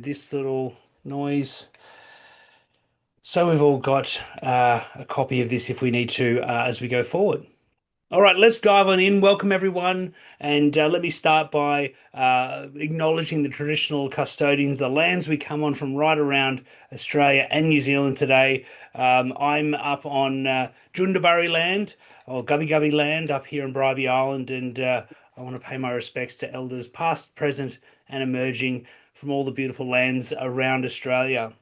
this little noise. So we've all got a copy of this if we need to as we go forward. All right, let's dive on in. Welcome, everyone. And let me start by acknowledging the traditional custodians, the lands we come on from right around Australia and New Zealand today. I'm up on Jundabari land or Gubbi Gubbi land up here in Bribie Island, and I want to pay my respects to elders past, present, and emerging from all the beautiful lands around Australia.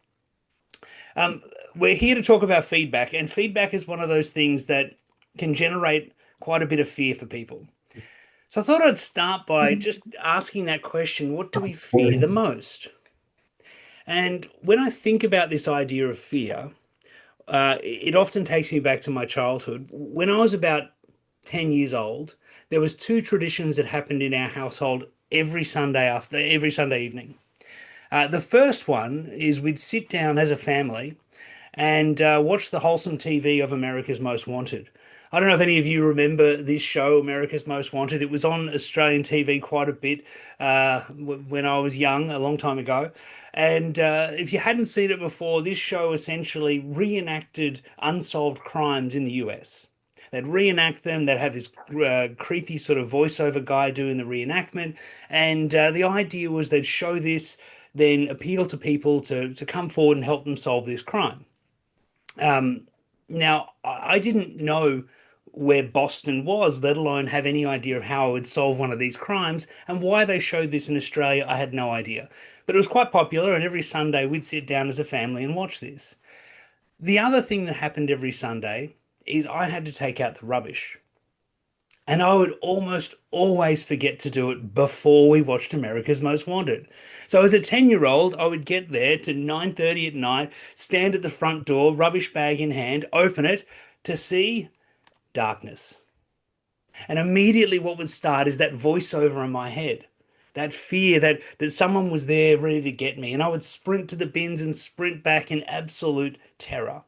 Um, we're here to talk about feedback, and feedback is one of those things that can generate quite a bit of fear for people. So I thought I'd start by just asking that question, what do we fear the most? And when I think about this idea of fear, it often takes me back to my childhood. When I was about 10 years old, there was two traditions that happened in our household every Sunday evening. The first one is we'd sit down as a family and watch the wholesome TV of America's Most Wanted. I don't know if any of you remember this show, America's Most Wanted. It was on Australian TV quite a bit when I was young, a long time ago. And if you hadn't seen it before, this show essentially reenacted unsolved crimes in the US. They'd reenact them. They'd have this creepy sort of voiceover guy doing the reenactment. And the idea was they'd show this, then appeal to people to come forward and help them solve this crime. Now, I didn't know where Boston was, let alone have any idea of how I would solve one of these crimes, and why they showed this in Australia, I had no idea. But it was quite popular, and every Sunday we'd sit down as a family and watch this. The other thing that happened every Sunday is I had to take out the rubbish. And I would almost always forget to do it before we watched America's Most Wanted. So as a 10-year-old, I would get there to 9:30 at night, stand at the front door, rubbish bag in hand, open it to see darkness. And immediately what would start is that voiceover in my head. That fear that someone was there ready to get me. And I would sprint to the bins and sprint back in absolute terror.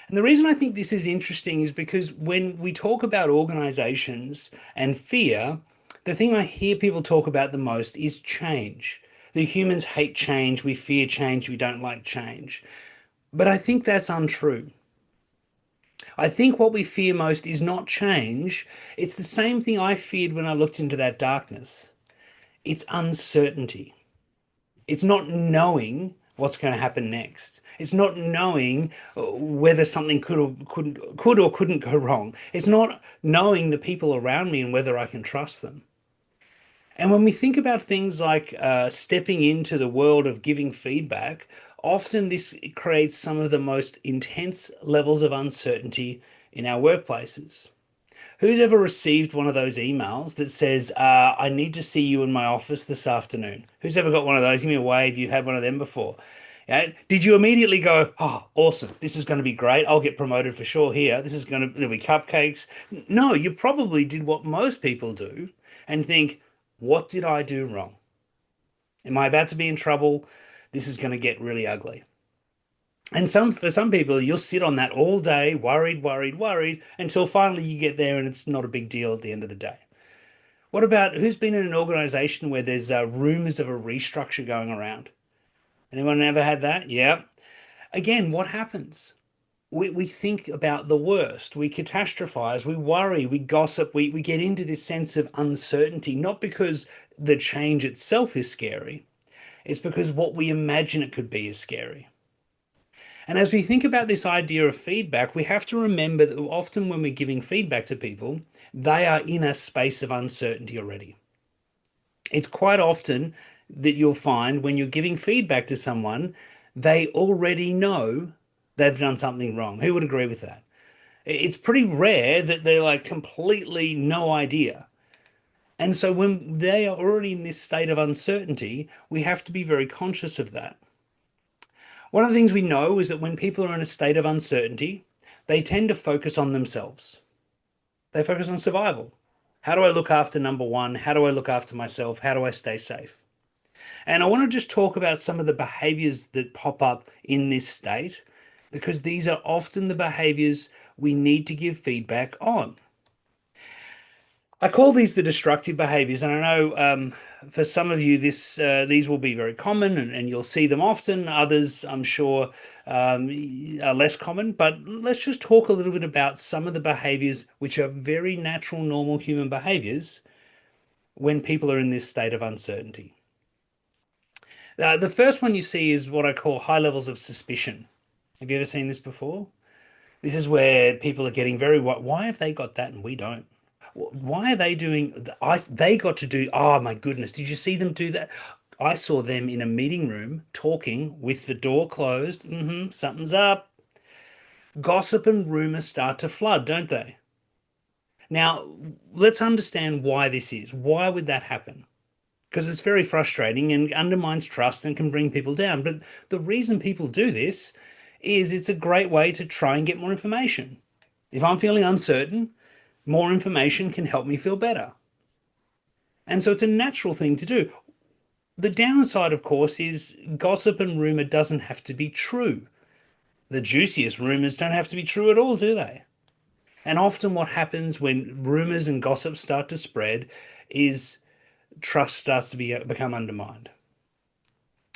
And the reason I think this is interesting is because when we talk about organizations and fear, the thing I hear people talk about the most is change. The humans hate change, we fear change, we don't like change. But I think that's untrue. I think what we fear most is not change. It's the same thing I feared when I looked into that darkness. It's uncertainty. It's not knowing what's going to happen next. It's not knowing whether something could or couldn't go wrong. It's not knowing the people around me and whether I can trust them. And when we think about things like stepping into the world of giving feedback, often this creates some of the most intense levels of uncertainty in our workplaces. Who's ever received one of those emails that says, I need to see you in my office this afternoon? Who's ever got one of those? Give me a wave. You've had one of them before. Yeah. Did you immediately go, oh, awesome. This is going to be great. I'll get promoted for sure here. There'll be cupcakes. No, you probably did what most people do and think, what did I do wrong? Am I about to be in trouble? This is going to get really ugly. And for some people, you'll sit on that all day, worried, worried, worried, until finally you get there and it's not a big deal at the end of the day. What about who's been in an organization where there's rumors of a restructure going around? Anyone ever had that? Yeah. Again, what happens? We think about the worst. We catastrophize. We worry. We gossip. We get into this sense of uncertainty, not because the change itself is scary. It's because what we imagine it could be is scary. And as we think about this idea of feedback, we have to remember that often when we're giving feedback to people, they are in a space of uncertainty already. It's quite often that you'll find when you're giving feedback to someone, they already know they've done something wrong. Who would agree with that? It's pretty rare that they're like completely no idea. And so when they are already in this state of uncertainty, we have to be very conscious of that. One of the things we know is that when people are in a state of uncertainty, they tend to focus on themselves. They focus on survival. How do I look after number one? How do I look after myself? How do I stay safe? And I want to just talk about some of the behaviors that pop up in this state, because these are often the behaviors we need to give feedback on. I call these the destructive behaviors, and I know for some of you these will be very common, and you'll see them often. Others, I'm sure, are less common. But let's just talk a little bit about some of the behaviors which are very natural, normal human behaviors when people are in this state of uncertainty. The first one you see is what I call high levels of suspicion. Have you ever seen this before? This is where people are getting very, why have they got that and we don't? Why are they doing? They got to do. Oh my goodness! Did you see them do that? I saw them in a meeting room talking with the door closed. Something's up. Gossip and rumors start to flood, don't they? Now, let's understand why this is. Why would that happen? Because it's very frustrating and undermines trust and can bring people down. But the reason people do this is it's a great way to try and get more information. If I'm feeling uncertain, more information can help me feel better. And so it's a natural thing to do. The downside, of course, is gossip and rumor doesn't have to be true. The juiciest rumors don't have to be true at all, do they? And often what happens when rumors and gossip start to spread is trust starts to become undermined.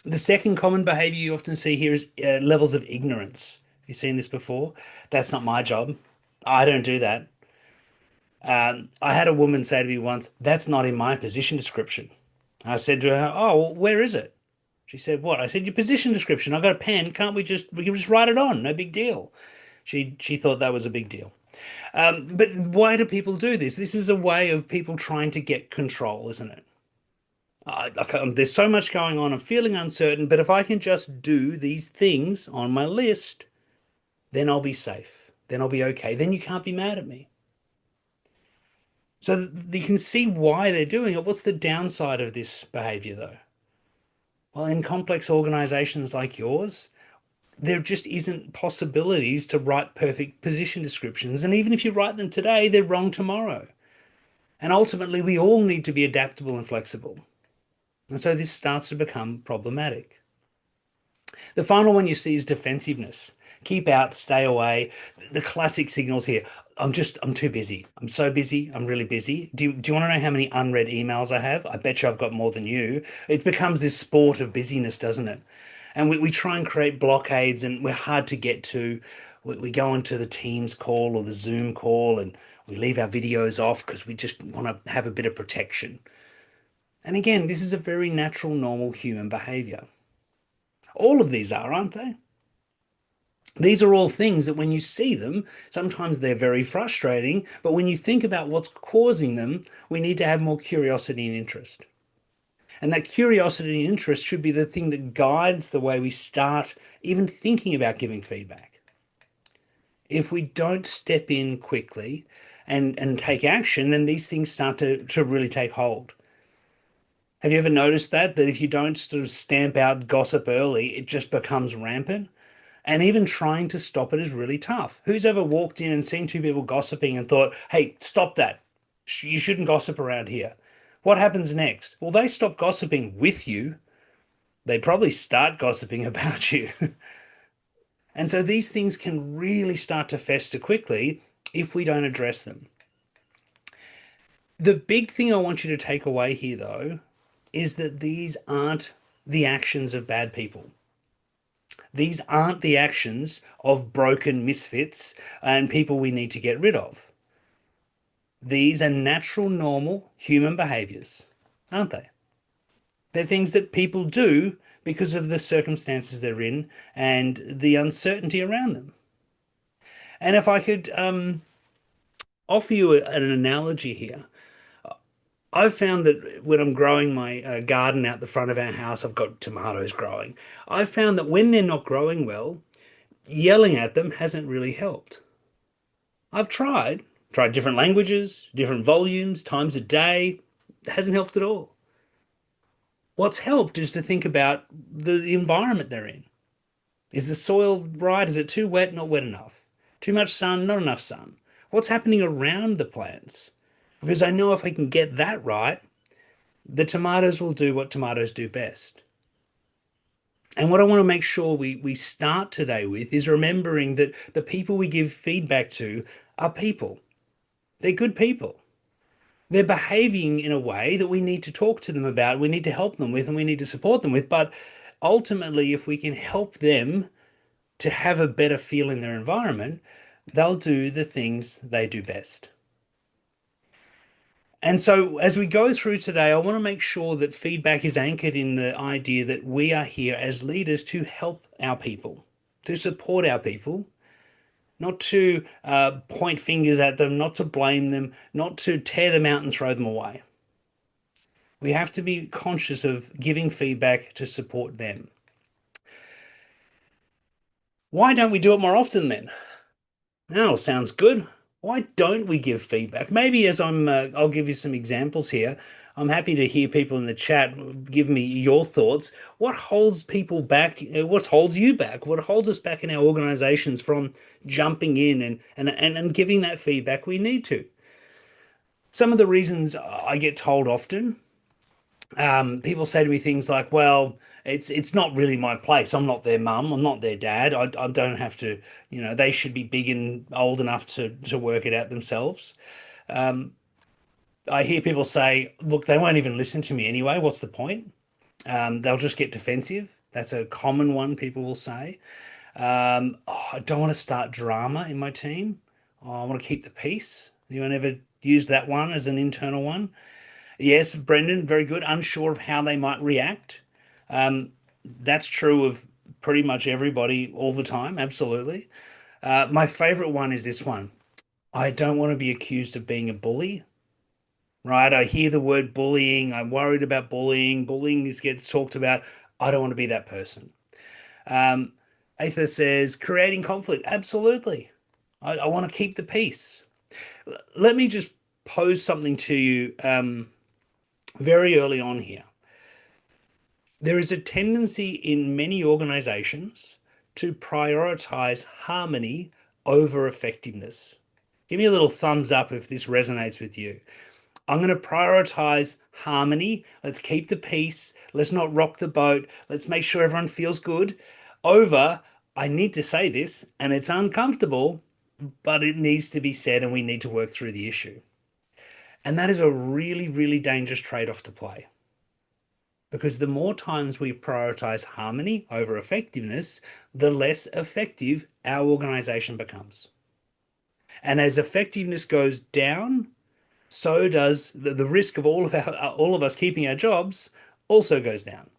The second common behavior you often see here is levels of ignorance. Have you seen this before? That's not my job. I don't do that. I had a woman say to me once, "That's not in my position description." I said to her, "Oh, well, where is it?" She said, "What?" I said, "Your position description. I got a pen. Can't we can just write it on? No big deal." She thought that was a big deal. But why do people do this? This is a way of people trying to get control, isn't it? There's so much going on. I'm feeling uncertain, but if I can just do these things on my list, then I'll be safe. Then I'll be okay. Then you can't be mad at me. So you can see why they're doing it. What's the downside of this behavior, though? Well, in complex organizations like yours, there just isn't possibilities to write perfect position descriptions. And even if you write them today, they're wrong tomorrow. And ultimately, we all need to be adaptable and flexible. And so this starts to become problematic. The final one you see is defensiveness. Keep out, stay away. The classic signals here. I'm too busy. I'm so busy. I'm really busy. Do you want to know how many unread emails I have? I bet you I've got more than you. It becomes this sport of busyness, doesn't it? And we try and create blockades and we're hard to get to. We go into the Teams call or the Zoom call and we leave our videos off because we just want to have a bit of protection. And again, this is a very natural, normal human behavior. All of these are, aren't they? These are all things that when you see them, sometimes they're very frustrating, but when you think about what's causing them, we need to have more curiosity and interest. And that curiosity and interest should be the thing that guides the way we start even thinking about giving feedback. If we don't step in quickly and take action, then these things start to really take hold. Have you ever noticed that if you don't sort of stamp out gossip early, it just becomes rampant? And even trying to stop it is really tough. Who's ever walked in and seen two people gossiping and thought, "Hey, stop that. You shouldn't gossip around here." What happens next? Well, they stop gossiping with you. They probably start gossiping about you. And so these things can really start to fester quickly if we don't address them. The big thing I want you to take away here, though, is that these aren't the actions of bad people. These aren't the actions of broken misfits and people we need to get rid of. These are natural, normal human behaviors, aren't they? They're things that people do because of the circumstances they're in and the uncertainty around them. And if I could offer you an analogy here, I've found that when I'm growing my garden out the front of our house, I've got tomatoes growing. I've found that when they're not growing well, yelling at them hasn't really helped. I've tried different languages, different volumes, times a day. It hasn't helped at all. What's helped is to think about the environment they're in. Is the soil right? Is it too wet? Not wet enough. Too much sun? Not enough sun. What's happening around the plants? Because I know if I can get that right, the tomatoes will do what tomatoes do best. And what I want to make sure we start today with is remembering that the people we give feedback to are people. They're good people. They're behaving in a way that we need to talk to them about, we need to help them with, and we need to support them with. But ultimately, if we can help them to have a better feel in their environment, they'll do the things they do best. And so, as we go through today, I want to make sure that feedback is anchored in the idea that we are here as leaders to help our people, to support our people, not to point fingers at them, not to blame them, not to tear them out and throw them away. We have to be conscious of giving feedback to support them. Why don't we do it more often then? Oh, sounds good. Why don't we give feedback? Maybe I'll give you some examples here. I'm happy to hear people in the chat give me your thoughts. What holds people back? What holds you back? What holds us back in our organizations from jumping in and giving that feedback we need to? Some of the reasons I get told often, people say to me things like, "Well, it's not really my place. I'm not their mum. I'm not their dad. I don't have to, they should be big and old enough to work it out themselves." I hear people say, "Look, they won't even listen to me anyway. What's the point? They'll just get defensive." That's a common one people will say. "Oh, I don't want to start drama in my team. Oh, I want to keep the peace." Anyone ever used that one as an internal one? Yes, Brendan, very good. Unsure of how they might react. Um, that's true of pretty much everybody all the time. Absolutely. My favorite one is this one. I don't want to be accused of being a bully. Right? I hear the word bullying. I'm worried about bullying. Gets talked about. I don't want to be that person. Um, Ather says, creating conflict. Absolutely. I want to keep the peace. Let me just pose something to you very early on here. There is a tendency in many organizations to prioritize harmony over effectiveness. Give me a little thumbs up if this resonates with you. I'm going to prioritize harmony. Let's keep the peace. Let's not rock the boat. Let's make sure everyone feels good. Over, I need to say this, and it's uncomfortable, but it needs to be said, and we need to work through the issue. And that is a really, really dangerous trade-off to play. Because the more times we prioritize harmony over effectiveness, the less effective our organization becomes. And as effectiveness goes down, so does the risk of all of us keeping our jobs also goes down.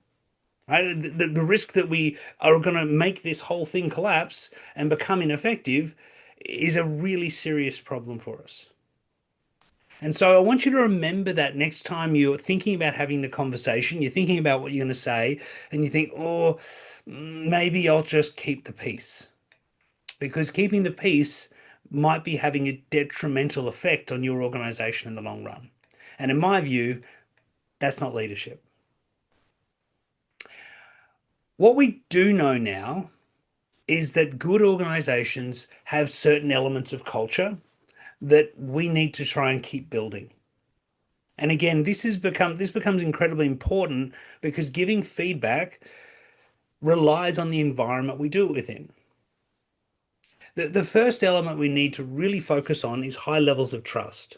Right? The risk that we are going to make this whole thing collapse and become ineffective is a really serious problem for us. And so I want you to remember that next time you're thinking about having the conversation, you're thinking about what you're going to say, and you think, oh, maybe I'll just keep the peace. Because keeping the peace might be having a detrimental effect on your organization in the long run. And in my view, that's not leadership. What we do know now is that good organizations have certain elements of culture that we need to try and keep building. And again, this becomes incredibly important because giving feedback relies on the environment we do it within. The first element we need to really focus on is high levels of trust.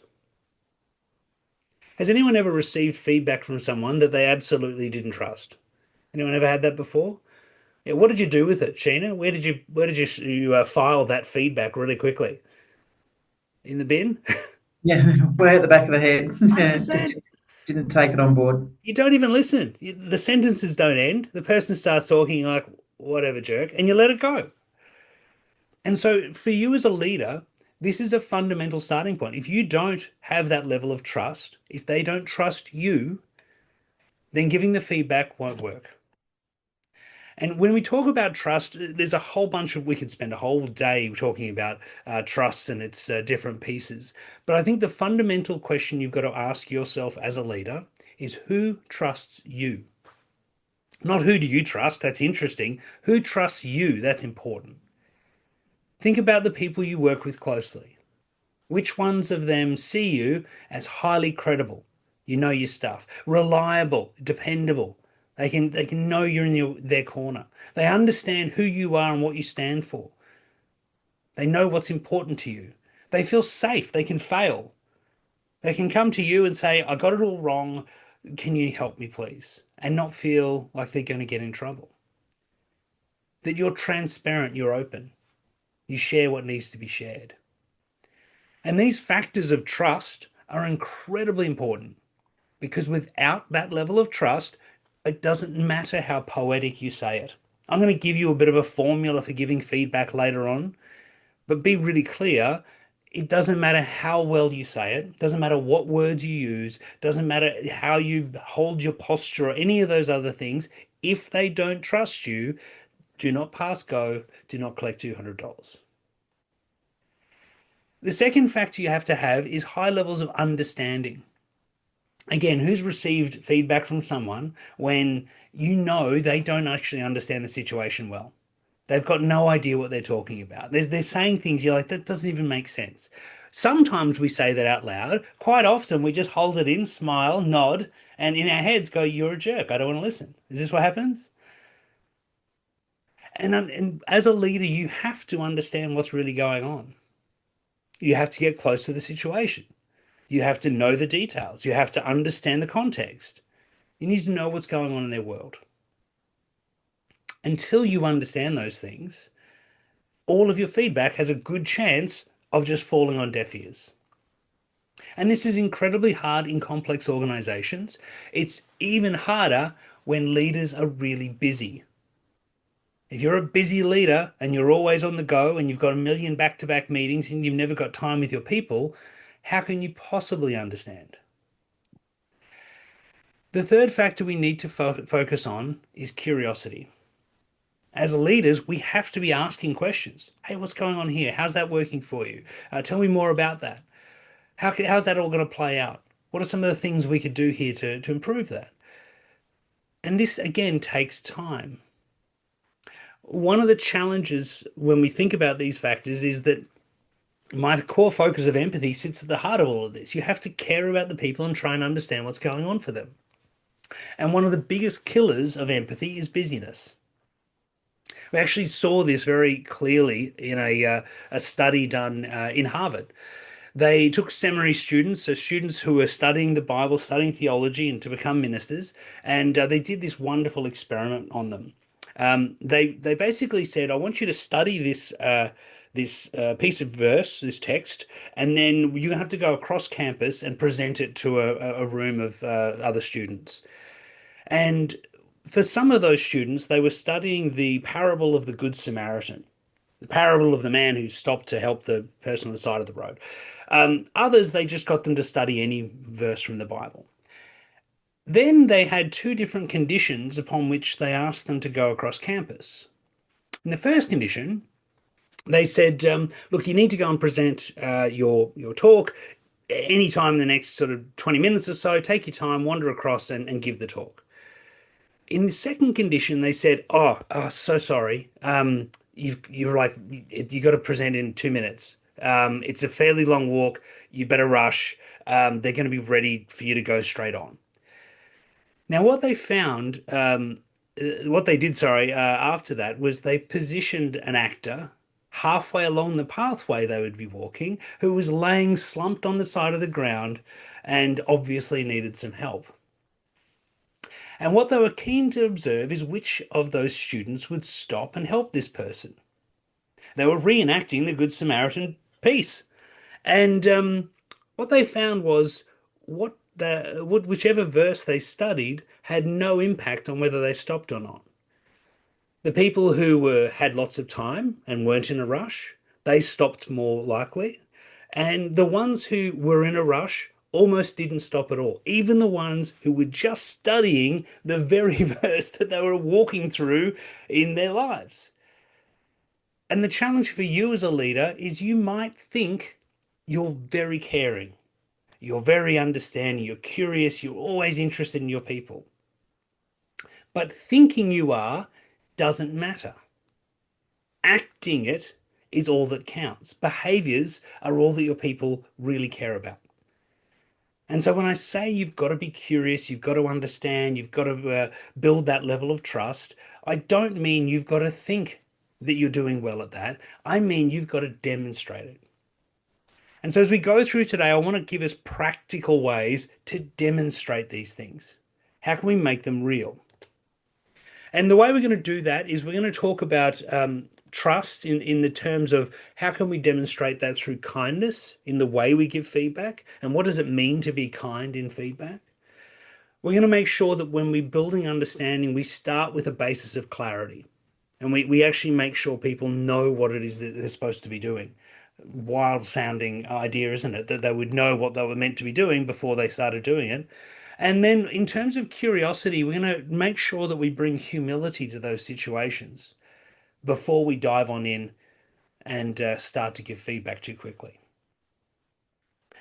Has anyone ever received feedback from someone that they absolutely didn't trust? Anyone ever had that before? Yeah, what did you do with it, Sheena? Where did you file that feedback really quickly? In the bin? Yeah, way at the back of the head. Yeah, just 100%. didn't take it on board. You don't even listen. The sentences don't end. The person starts talking you're like, whatever, jerk, and you let it go. And so for you as a leader, this is a fundamental starting point. If you don't have that level of trust, if they don't trust you, then giving the feedback won't work. And when we talk about trust, there's a whole bunch of, we could spend a whole day talking about trust and its different pieces. But I think the fundamental question you've got to ask yourself as a leader is who trusts you? Not who do you trust? That's interesting. Who trusts you? That's important. Think about the people you work with closely. Which ones of them see you as highly credible? You know your stuff, reliable, dependable. They can know you're in their corner. They understand who you are and what you stand for. They know what's important to you. They feel safe. They can fail. They can come to you and say, I got it all wrong. Can you help me, please? And not feel like they're going to get in trouble. That you're transparent, you're open, you share what needs to be shared. And these factors of trust are incredibly important because without that level of trust, it doesn't matter how poetic you say it. I'm going to give you a bit of a formula for giving feedback later on, but be really clear. It doesn't matter how well you say it, doesn't matter what words you use, doesn't matter how you hold your posture or any of those other things. If they don't trust you, do not pass go, do not collect $200. The second factor you have to have is high levels of understanding. Again, who's received feedback from someone when you know they don't actually understand the situation well? They've got no idea what they're talking about. They're saying things you're like, that doesn't even make sense. Sometimes we say that out loud. Quite often we just hold it in, smile, nod, and in our heads go, you're a jerk. I don't want to listen. Is this what happens? And as a leader, you have to understand what's really going on. You have to get close to the situation. You have to know the details. You have to understand the context. You need to know what's going on in their world. Until you understand those things, all of your feedback has a good chance of just falling on deaf ears. And this is incredibly hard in complex organizations. It's even harder when leaders are really busy. If you're a busy leader and you're always on the go and you've got a million back-to-back meetings and you've never got time with your people, how can you possibly understand? The third factor we need to focus on is curiosity. As leaders, we have to be asking questions. Hey, what's going on here? How's that working for you? Tell me more about that. How's that all going to play out? What are some of the things we could do here to improve that? And this, again, takes time. One of the challenges when we think about these factors is that my core focus of empathy sits at the heart of all of this. You have to care about the people and try and understand what's going on for them. And one of the biggest killers of empathy is busyness. We actually saw this very clearly in a study done in Harvard. They took seminary students, so students who were studying the Bible, studying theology, and to become ministers, and they did this wonderful experiment on them. They basically said, "I want you to study this piece of verse, this text, and then you're gonna have to go across campus and present it to a room of other students." And for some of those students, they were studying the parable of the Good Samaritan, the parable of the man who stopped to help the person on the side of the road. Others, they just got them to study any verse from the Bible. Then they had two different conditions upon which they asked them to go across campus. In the first condition, they said, look, you need to go and present your talk anytime in the next sort of 20 minutes or so. Take your time, wander across and give the talk. In the second condition, they said, so sorry. You're like, you got to present in 2 minutes. It's a fairly long walk. You better rush. They're going to be ready for you to go straight on. Now, what they did, sorry, after that was they positioned an actor halfway along the pathway they would be walking who was laying slumped on the side of the ground and obviously needed some help. And what they were keen to observe is which of those students would stop and help this person. They were reenacting the Good Samaritan piece. And what they found was whichever verse they studied had no impact on whether they stopped or not. The people who had lots of time and weren't in a rush, they stopped more likely. And the ones who were in a rush almost didn't stop at all. Even the ones who were just studying the very verse that they were walking through in their lives. And the challenge for you as a leader is you might think you're very caring, you're very understanding, you're curious, you're always interested in your people. But thinking you are doesn't matter. Acting it is all that counts. Behaviors are all that your people really care about. And so when I say you've got to be curious, you've got to understand, you've got to build that level of trust, I don't mean you've got to think that you're doing well at that. I mean you've got to demonstrate it. And so as we go through today, I want to give us practical ways to demonstrate these things. How can we make them real? And the way we're going to do that is we're going to talk about trust in the terms of how can we demonstrate that through kindness in the way we give feedback, and what does it mean to be kind in feedback. We're going to make sure that when we're building understanding, we start with a basis of clarity. And we actually make sure people know what it is that they're supposed to be doing. Wild sounding idea, isn't it? That they would know what they were meant to be doing before they started doing it. And then in terms of curiosity, we're going to make sure that we bring humility to those situations before we dive on in and start to give feedback too quickly.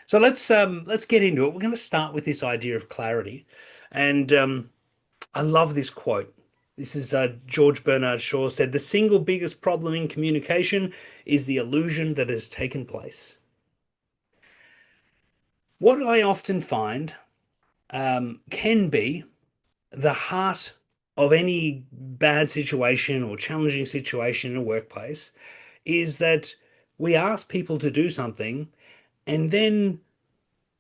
So let's get into it. We're going to start with this idea of clarity, and I love this quote. This is George Bernard Shaw said, "The single biggest problem in communication is the illusion that has taken place." What I often find can be the heart of any bad situation or challenging situation in a workplace is that we ask people to do something and then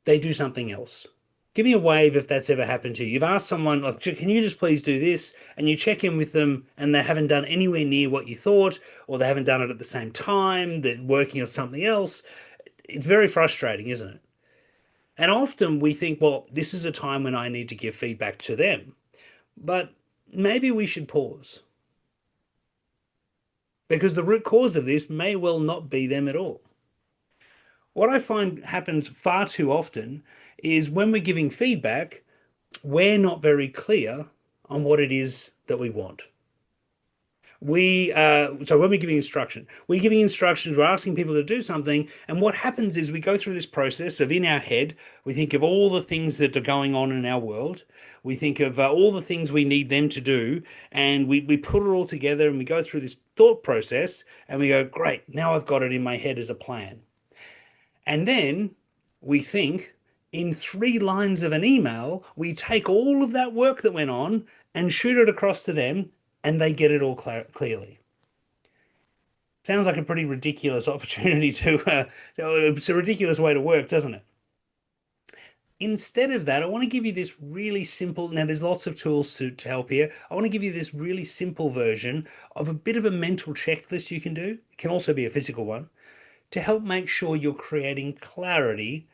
they do something else. Give me a wave if that's ever happened to you. You've asked someone, like, can you just please do this? And you check in with them and they haven't done anywhere near what you thought, or they haven't done it at the same time, they're working on something else. It's very frustrating, isn't it? And often we think, well, this is a time when I need to give feedback to them. But maybe we should pause because the root cause of this may well not be them at all. What I find happens far too often is when we're giving feedback, we're not very clear on what it is that we want. So when we're giving instruction, we're giving instructions, we're asking people to do something, and what happens is we go through this process of in our head, we think of all the things that are going on in our world, we think of all the things we need them to do, and we put it all together and we go through this thought process and we go, great, now I've got it in my head as a plan. And then we think in 3 lines of an email, we take all of that work that went on and shoot it across to them, and they get it all clearly. Sounds like a pretty ridiculous opportunity it's a ridiculous way to work, doesn't it? Instead of that, I want to give you this really simple. Now, there's lots of tools to help here. I want to give you this really simple version of a bit of a mental checklist you can do. It can also be a physical one to help make sure you're creating clarity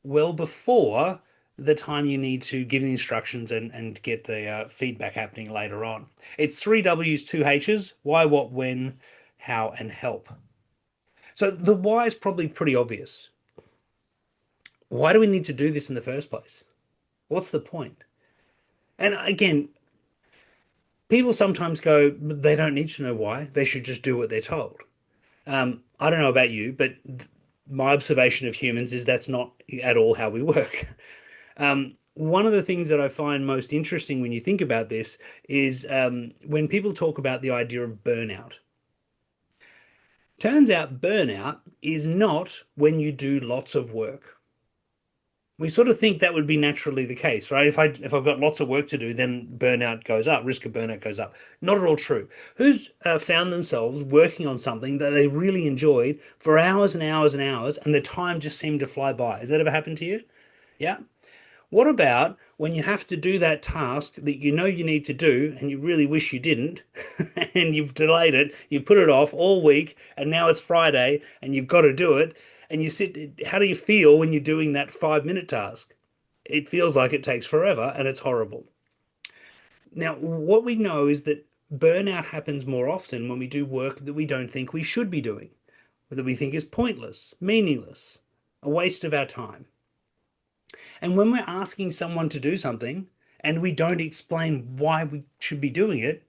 well before the time you need to give the instructions and get the feedback happening later on. It's 3 W's, 2 H's: why, what, when, how, and help. So the why is probably pretty obvious. Why do we need to do this in the first place? What's the point? And again, people sometimes go, they don't need to know why. They should just do what they're told. I don't know about you, but my observation of humans is that's not at all how we work. One of the things that I find most interesting when you think about this is when people talk about the idea of burnout. Turns out burnout is not when you do lots of work. We sort of think that would be naturally the case, right? If I've got lots of work to do, then burnout goes up, risk of burnout goes up. Not at all true. Who's found themselves working on something that they really enjoyed for hours and hours and hours, and the time just seemed to fly by? Has that ever happened to you? Yeah. What about when you have to do that task that you know you need to do and you really wish you didn't, and you've delayed it, you put it off all week, and now it's Friday and you've got to do it, and you sit, how do you feel when you're doing that 5 minute task? It feels like it takes forever and it's horrible. Now, what we know is that burnout happens more often when we do work that we don't think we should be doing, or that we think is pointless, meaningless, a waste of our time. And when we're asking someone to do something and we don't explain why we should be doing it,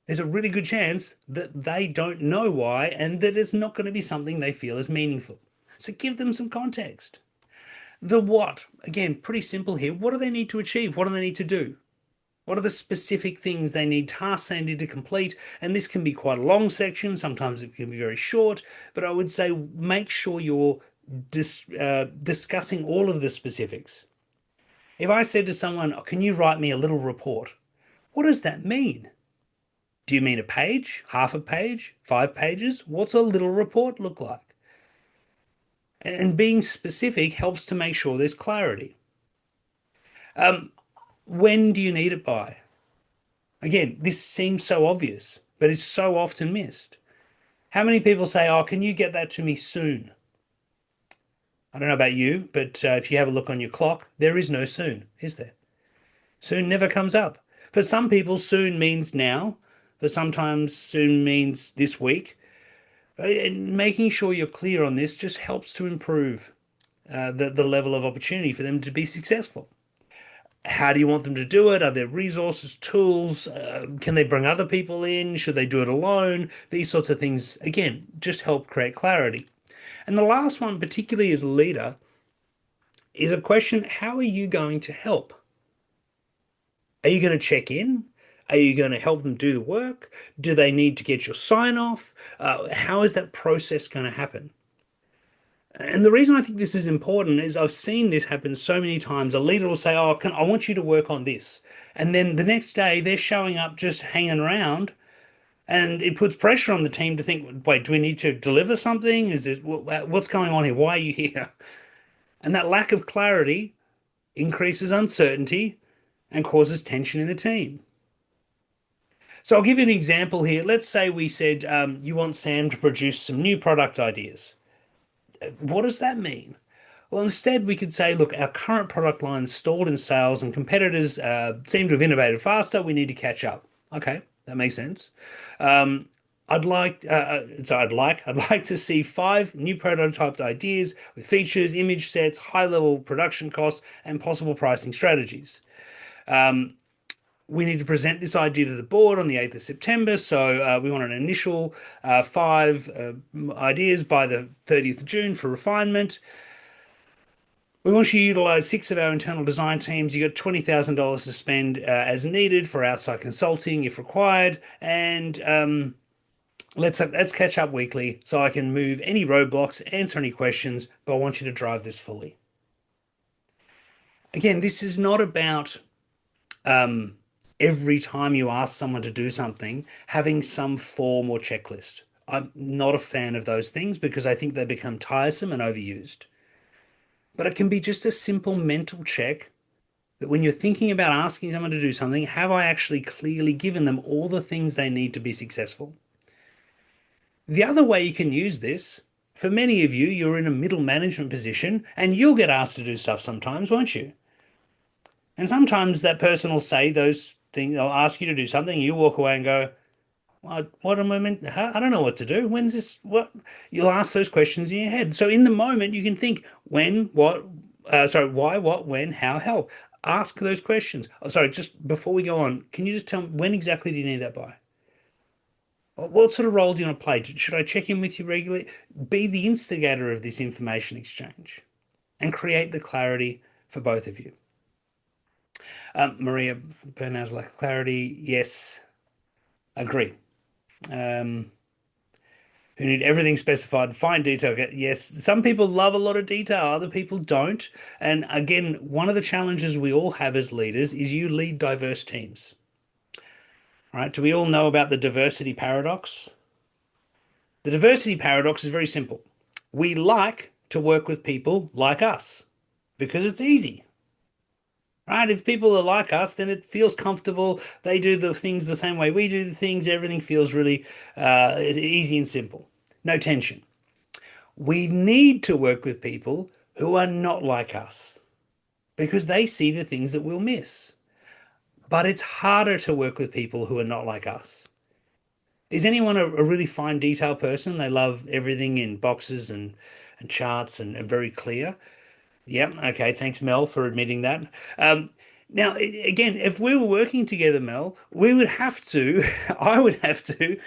there's a really good chance that they don't know why and that it's not going to be something they feel is meaningful. So give them some context. The what, again, pretty simple here. What do they need to achieve? What do they need to do? What are the specific things they need, tasks they need to complete? And this can be quite a long section. Sometimes it can be very short. But I would say make sure you're discussing all of the specifics. If I said to someone, "Oh, can you write me a little report?" What does that mean? Do you mean a page, half a page, 5 pages? What's a little report look like? And being specific helps to make sure there's clarity. When do you need it by? Again, this seems so obvious, but it's so often missed. How many people say, "Oh, can you get that to me soon?" I don't know about you, but if you have a look on your clock, there is no soon, is there? Soon never comes up. For some people, soon means now. For sometimes, soon means this week. And making sure you're clear on this just helps to improve the level of opportunity for them to be successful. How do you want them to do it? Are there resources, tools? Can they bring other people in? Should they do it alone? These sorts of things, again, just help create clarity. And the last one, particularly as a leader, is a question: how are you going to help? Are you going to check in? Are you going to help them do the work? Do they need to get your sign off? How is that process going to happen? And the reason I think this is important is I've seen this happen so many times. A leader will say, "Oh, I want you to work on this." And then the next day they're showing up just hanging around, and it puts pressure on the team to think, "Wait, do we need to deliver something? Is it what's going on here? Why are you here?" And that lack of clarity increases uncertainty and causes tension in the team. So I'll give you an example here. Let's say we said you want Sam to produce some new product ideas. What does that mean? Well, instead, we could say, look, our current product line is stalled in sales and competitors seem to have innovated faster. We need to catch up. Okay, that makes sense. Um, I'd like to see five new prototyped ideas with features, image sets, high-level production costs, and possible pricing strategies. We need to present this idea to the board on the 8th of September. So we want an initial five ideas by the 30th of June for refinement. We want you to utilize six of our internal design teams. You got $20,000 to spend as needed for outside consulting if required. And let's catch up weekly so I can move any roadblocks, answer any questions, but I want you to drive this fully. Again, this is not about um, every time you ask someone to do something, having some form or checklist. I'm not a fan of those things because I think they become tiresome and overused. But it can be just a simple mental check that when you're thinking about asking someone to do something, have I actually clearly given them all the things they need to be successful? The other way you can use this, for many of you, you're in a middle management position and you'll get asked to do stuff sometimes, won't you? And sometimes that person will say those things, they'll ask you to do something, you walk away and go, what am I meant? I don't know what to do. When's this? What? You'll ask those questions in your head. So in the moment, you can think when, what, why, what, when, how, help. Ask those questions. Oh, sorry, just before we go on, can you just tell me when exactly do you need that by? What sort of role do you want to play? Should I check in with you regularly? Be the instigator of this information exchange and create the clarity for both of you. Maria, burnouts lack of clarity. Yes, agree. Um, who need everything specified, fine detail. Yes, some people love a lot of detail, other people don't. And again, one of the challenges we all have as leaders is you lead diverse teams. All right? Do we all know about the diversity paradox? The diversity paradox is very simple. We like to work with people like us because it's easy. Right? If people are like us, then it feels comfortable. They do the things the same way we do the things. Everything feels really easy and simple. No tension. We need to work with people who are not like us because they see the things that we'll miss. But it's harder to work with people who are not like us. Is anyone a really fine detail person? They love everything in boxes and charts and very clear. Yep. Okay. Thanks, Mel, for admitting that. Um, now, again, if we were working together, Mel, we would have to, I would have to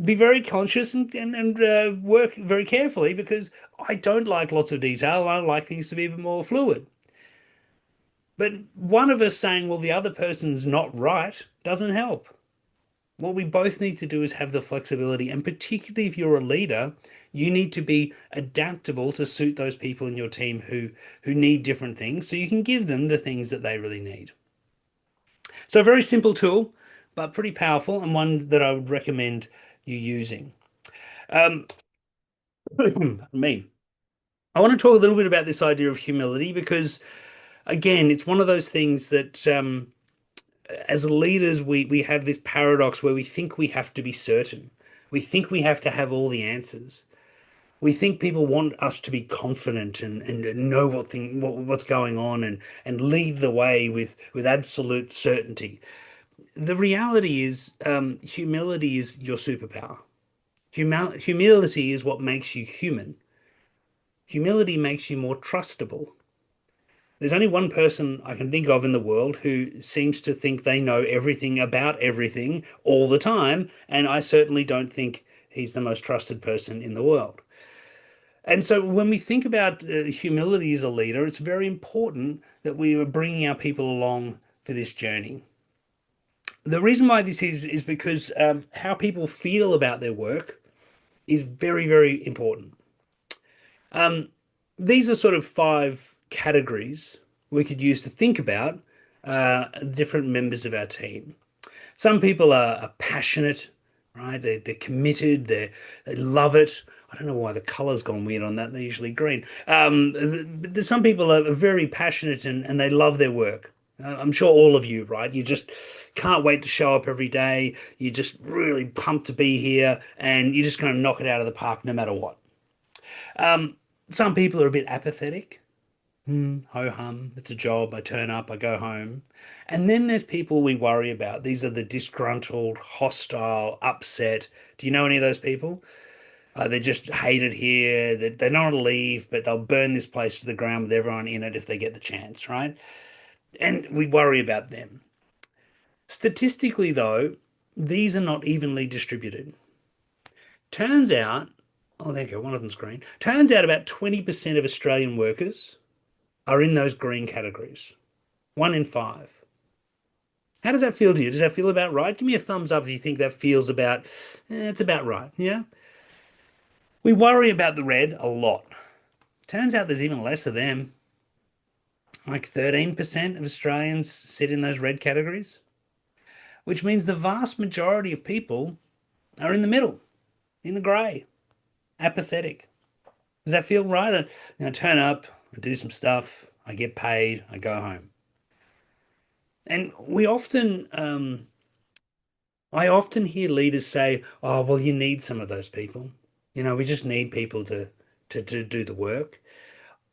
be very conscious and work very carefully because I don't like lots of detail. I like things to be a bit more fluid. But one of us saying, well, the other person's not right doesn't help. What we both need to do is have the flexibility, and particularly if you're a leader, you need to be adaptable to suit those people in your team who need different things, so you can give them the things that they really need. So a very simple tool, but pretty powerful, and one that I would recommend you using. Um, me. I want to talk a little bit about this idea of humility because, again, it's one of those things that as leaders, we have this paradox where we think we have to be certain. We think we have to have all the answers. We think people want us to be confident and know what's going on and lead the way with absolute certainty. The reality is, humility is your superpower. Humility is what makes you human. Humility makes you more trustable. There's only one person I can think of in the world who seems to think they know everything about everything all the time, and I certainly don't think he's the most trusted person in the world. And so when we think about humility as a leader, it's very important that we are bringing our people along for this journey. The reason why this is because how people feel about their work is very, very important. Um, these are sort of five categories we could use to think about different members of our team. Some people are passionate, right? They're committed. They love it. I don't know why the color's gone weird on that. They're usually green. Some people are very passionate and they love their work. I'm sure all of you, right? You just can't wait to show up every day. You're just really pumped to be here, and you're just going to knock it out of the park no matter what. Um, some people are a bit apathetic. Ho hum, it's a job. I turn up, I go home. And then there's people we worry about. These are the disgruntled, hostile, upset. Do you know any of those people? They just hate it here. They don't want to leave, but they'll burn this place to the ground with everyone in it if they get the chance, right? And we worry about them. Statistically, though, these are not evenly distributed. Turns out, oh, there you go, one of them's green. Turns out about 20% of Australian workers are in those green categories. One in five. How does that feel to you? Does that feel about right? Give me a thumbs up if you think that feels it's about right. Yeah. We worry about the red a lot. Turns out there's even less of them. Like 13% of Australians sit in those red categories, which means the vast majority of people are in the middle, in the grey, apathetic. Does that feel right? Turn up, I do some stuff, I get paid, I go home. And I often hear leaders say, "Oh, well, you need some of those people. We just need people to do the work."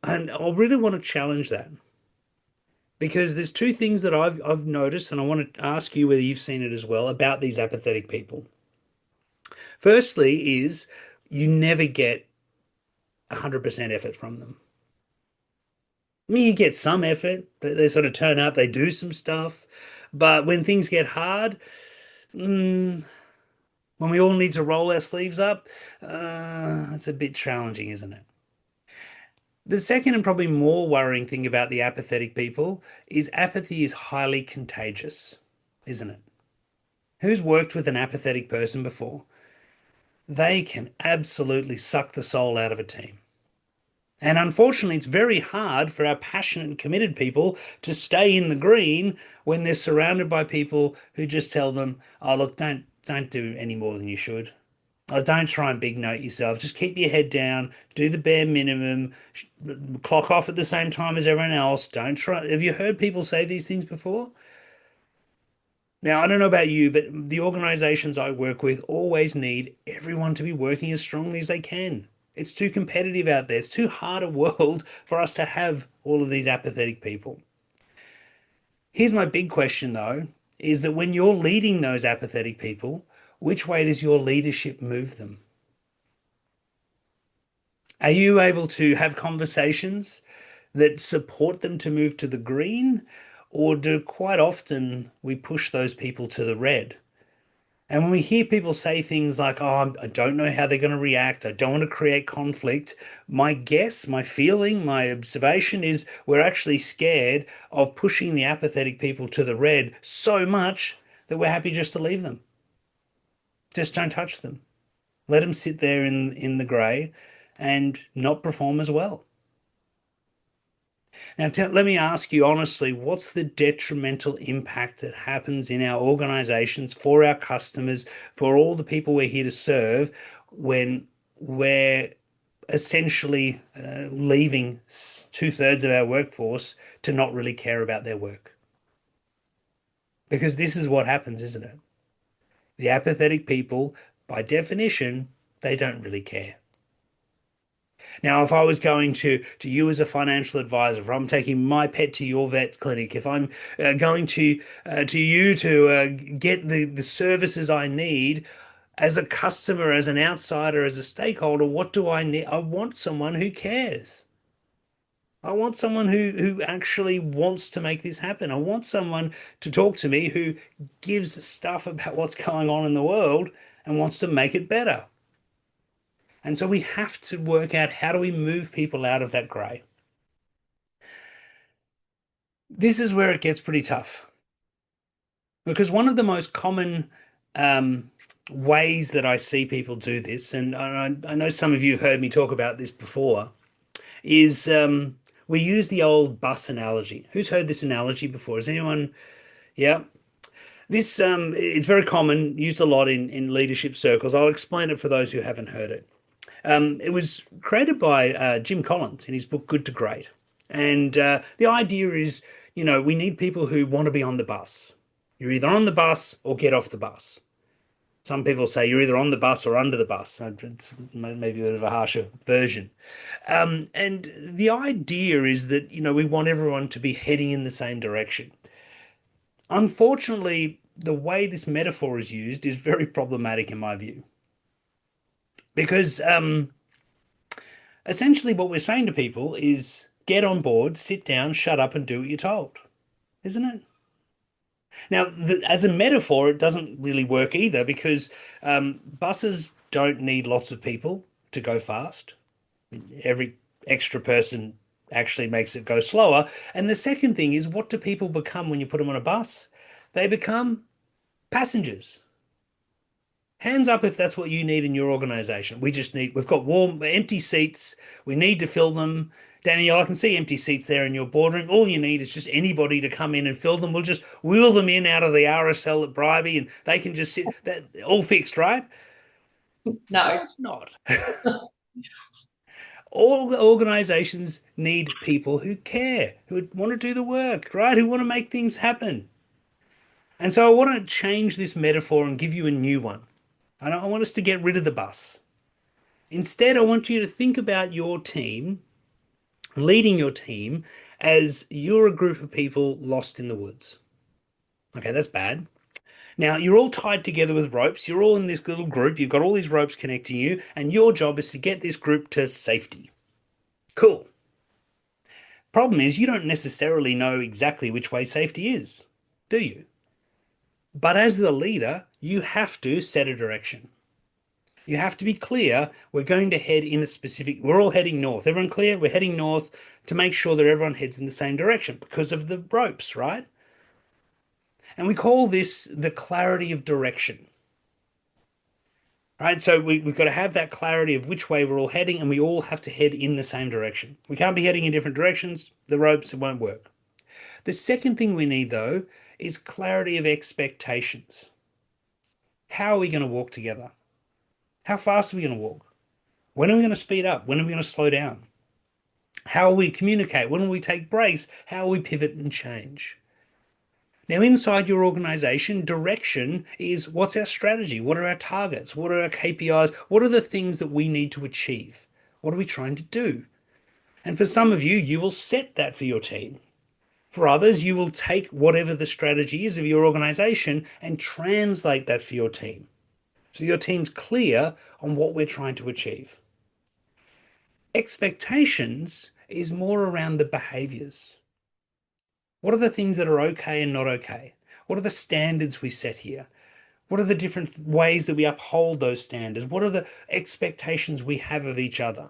And I really want to challenge that because there's two things that I've noticed, and I want to ask you whether you've seen it as well about these apathetic people. Firstly, is you never get 100% effort from them. I mean, you get some effort. They sort of turn up, they do some stuff, but when things get hard, mm, when we all need to roll our sleeves up, it's a bit challenging, isn't it? The second and probably more worrying thing about the apathetic people is apathy is highly contagious, isn't it? Who's worked with an apathetic person before? They can absolutely suck the soul out of a team. And unfortunately, it's very hard for our passionate and committed people to stay in the green when they're surrounded by people who just tell them, "Oh, look, don't do any more than you should. Oh, don't try and big note yourself. Just keep your head down, do the bare minimum, clock off at the same time as everyone else. Don't try." Have you heard people say these things before? Now, I don't know about you, but the organizations I work with always need everyone to be working as strongly as they can. It's too competitive out there. It's too hard a world for us to have all of these apathetic people. Here's my big question, though, is that when you're leading those apathetic people, which way does your leadership move them? Are you able to have conversations that support them to move to the green, or do quite often we push those people to the red? And when we hear people say things like, "Oh, I don't know how they're going to react. I don't want to create conflict," my guess, my feeling, my observation is we're actually scared of pushing the apathetic people to the red so much that we're happy just to leave them. Just don't touch them. Let them sit there in the grey and not perform as well. Now, let me ask you honestly, what's the detrimental impact that happens in our organizations for our customers, for all the people we're here to serve when we're essentially leaving two-thirds of our workforce to not really care about their work. Because this is what happens, isn't it? The apathetic people, by definition, they don't really care. Now, if I was going to you as a financial advisor, if I'm taking my pet to your vet clinic, if I'm going to you to get the services I need as a customer, as an outsider, as a stakeholder, what do I need? I want someone who cares. I want someone who actually wants to make this happen. I want someone to talk to me who gives stuff about what's going on in the world and wants to make it better. And so we have to work out how do we move people out of that grey. This is where it gets pretty tough because one of the most common um, ways that I see people do this, and I know some of you have heard me talk about this before, is we use the old bus analogy. Who's heard this analogy before? Has anyone? Yeah. This it's very common, used a lot in leadership circles. I'll explain it for those who haven't heard it. It was created by Jim Collins in his book Good to Great. And the idea is, we need people who want to be on the bus. You're either on the bus or get off the bus. Some people say you're either on the bus or under the bus. It's maybe a bit of a harsher version. And the idea is that, we want everyone to be heading in the same direction. Unfortunately, the way this metaphor is used is very problematic in my view. Because essentially what we're saying to people is get on board, sit down, shut up, and do what you're told, isn't it? Now, as a metaphor, it doesn't really work either because buses don't need lots of people to go fast. Every extra person actually makes it go slower. And the second thing is, what do people become when you put them on a bus? They become passengers. Hands up if that's what you need in your organization. We've got warm, empty seats. We need to fill them. Danielle, I can see empty seats there in your boardroom. All you need is just anybody to come in and fill them. We'll just wheel them in out of the RSL at Bribey and they can just sit. That all fixed, right? Of No. course not. All organizations need people who care, who want to do the work, right? Who want to make things happen. And so I want to change this metaphor and give you a new one. I want us to get rid of the bus. Instead, I want you to think about your team, leading your team, as you're a group of people lost in the woods. Okay, that's bad. Now, you're all tied together with ropes. You're all in this little group. You've got all these ropes connecting you, and your job is to get this group to safety. Cool. Problem is, you don't necessarily know exactly which way safety is, do you? But as the leader, you have to set a direction. You have to be clear. We're going to head in a specific, we're all heading north. Everyone clear? We're heading north to make sure that everyone heads in the same direction because of the ropes, right? And we call this the clarity of direction. Right? So we've got to have that clarity of which way we're all heading, and we all have to head in the same direction. We can't be heading in different directions. The ropes, it won't work. The second thing we need, though, is clarity of expectations. How are we going to walk together? How fast are we going to walk? When are we going to speed up? When are we going to slow down? How will we communicate? When will we take breaks? How will we pivot and change? Now, inside your organization, direction is what's our strategy? What are our targets? What are our KPIs? What are the things that we need to achieve? What are we trying to do? And for some of you, you will set that for your team. For others, you will take whatever the strategy is of your organization and translate that for your team. So your team's clear on what we're trying to achieve. Expectations is more around the behaviors. What are the things that are okay and not okay? What are the standards we set here? What are the different ways that we uphold those standards? What are the expectations we have of each other?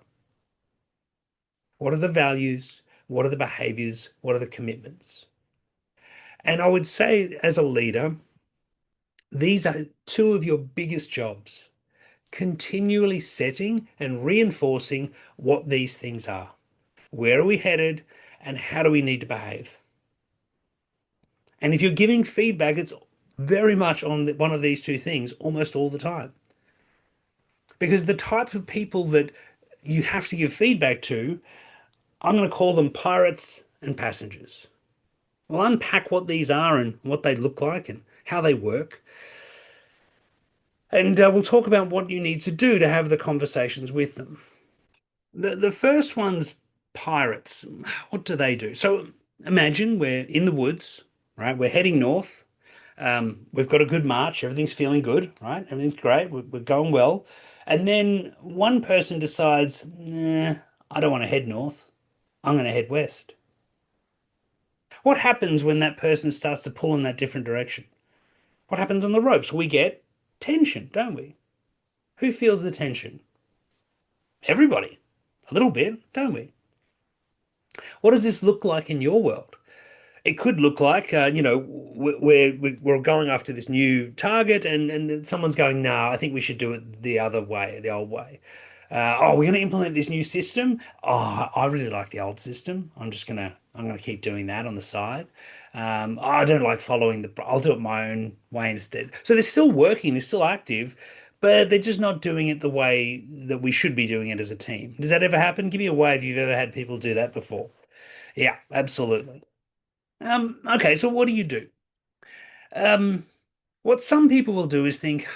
What are the values? What are the behaviors? What are the commitments? And I would say, as a leader, these are two of your biggest jobs, continually setting and reinforcing what these things are. Where are we headed and how do we need to behave? And if you're giving feedback, it's very much on one of these two things almost all the time. Because the type of people that you have to give feedback to. I'm going to call them pirates and passengers. We'll unpack what these are and what they look like and how they work. And we'll talk about what you need to do to have the conversations with them. The first one's pirates. What do they do? So imagine we're in the woods, right? We're heading north. We've got a good march. Everything's feeling good, right? Everything's great. We're going well. And then one person decides, nah, I don't want to head north. I'm going to head west. What happens when that person starts to pull in that different direction? What happens on the ropes? We get tension, don't we? Who feels the tension? Everybody. A little bit, don't we? What does this look like in your world? It could look like, we're going after this new target, and someone's going, no, I think we should do it the other way, the old way. Oh, we're going to implement this new system. Oh, I really like the old system. I'm gonna keep doing that on the side. I don't like following I'll do it my own way instead. So they're still working, they're still active, but they're just not doing it the way that we should be doing it as a team. Does that ever happen? Give me a wave if you've ever had people do that before. Yeah, absolutely. Okay, so what do you do? Um, what some people will do is think,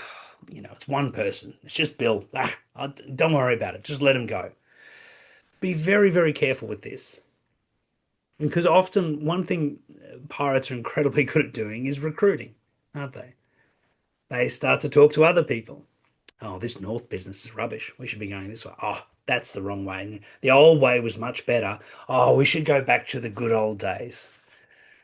it's one person. It's just Bill. Don't worry about it. Just let him go. Be very, very careful with this. Because often one thing pirates are incredibly good at doing is recruiting, aren't they? They start to talk to other people. Oh, this North business is rubbish. We should be going this way. Oh, that's the wrong way. The old way was much better. Oh, we should go back to the good old days.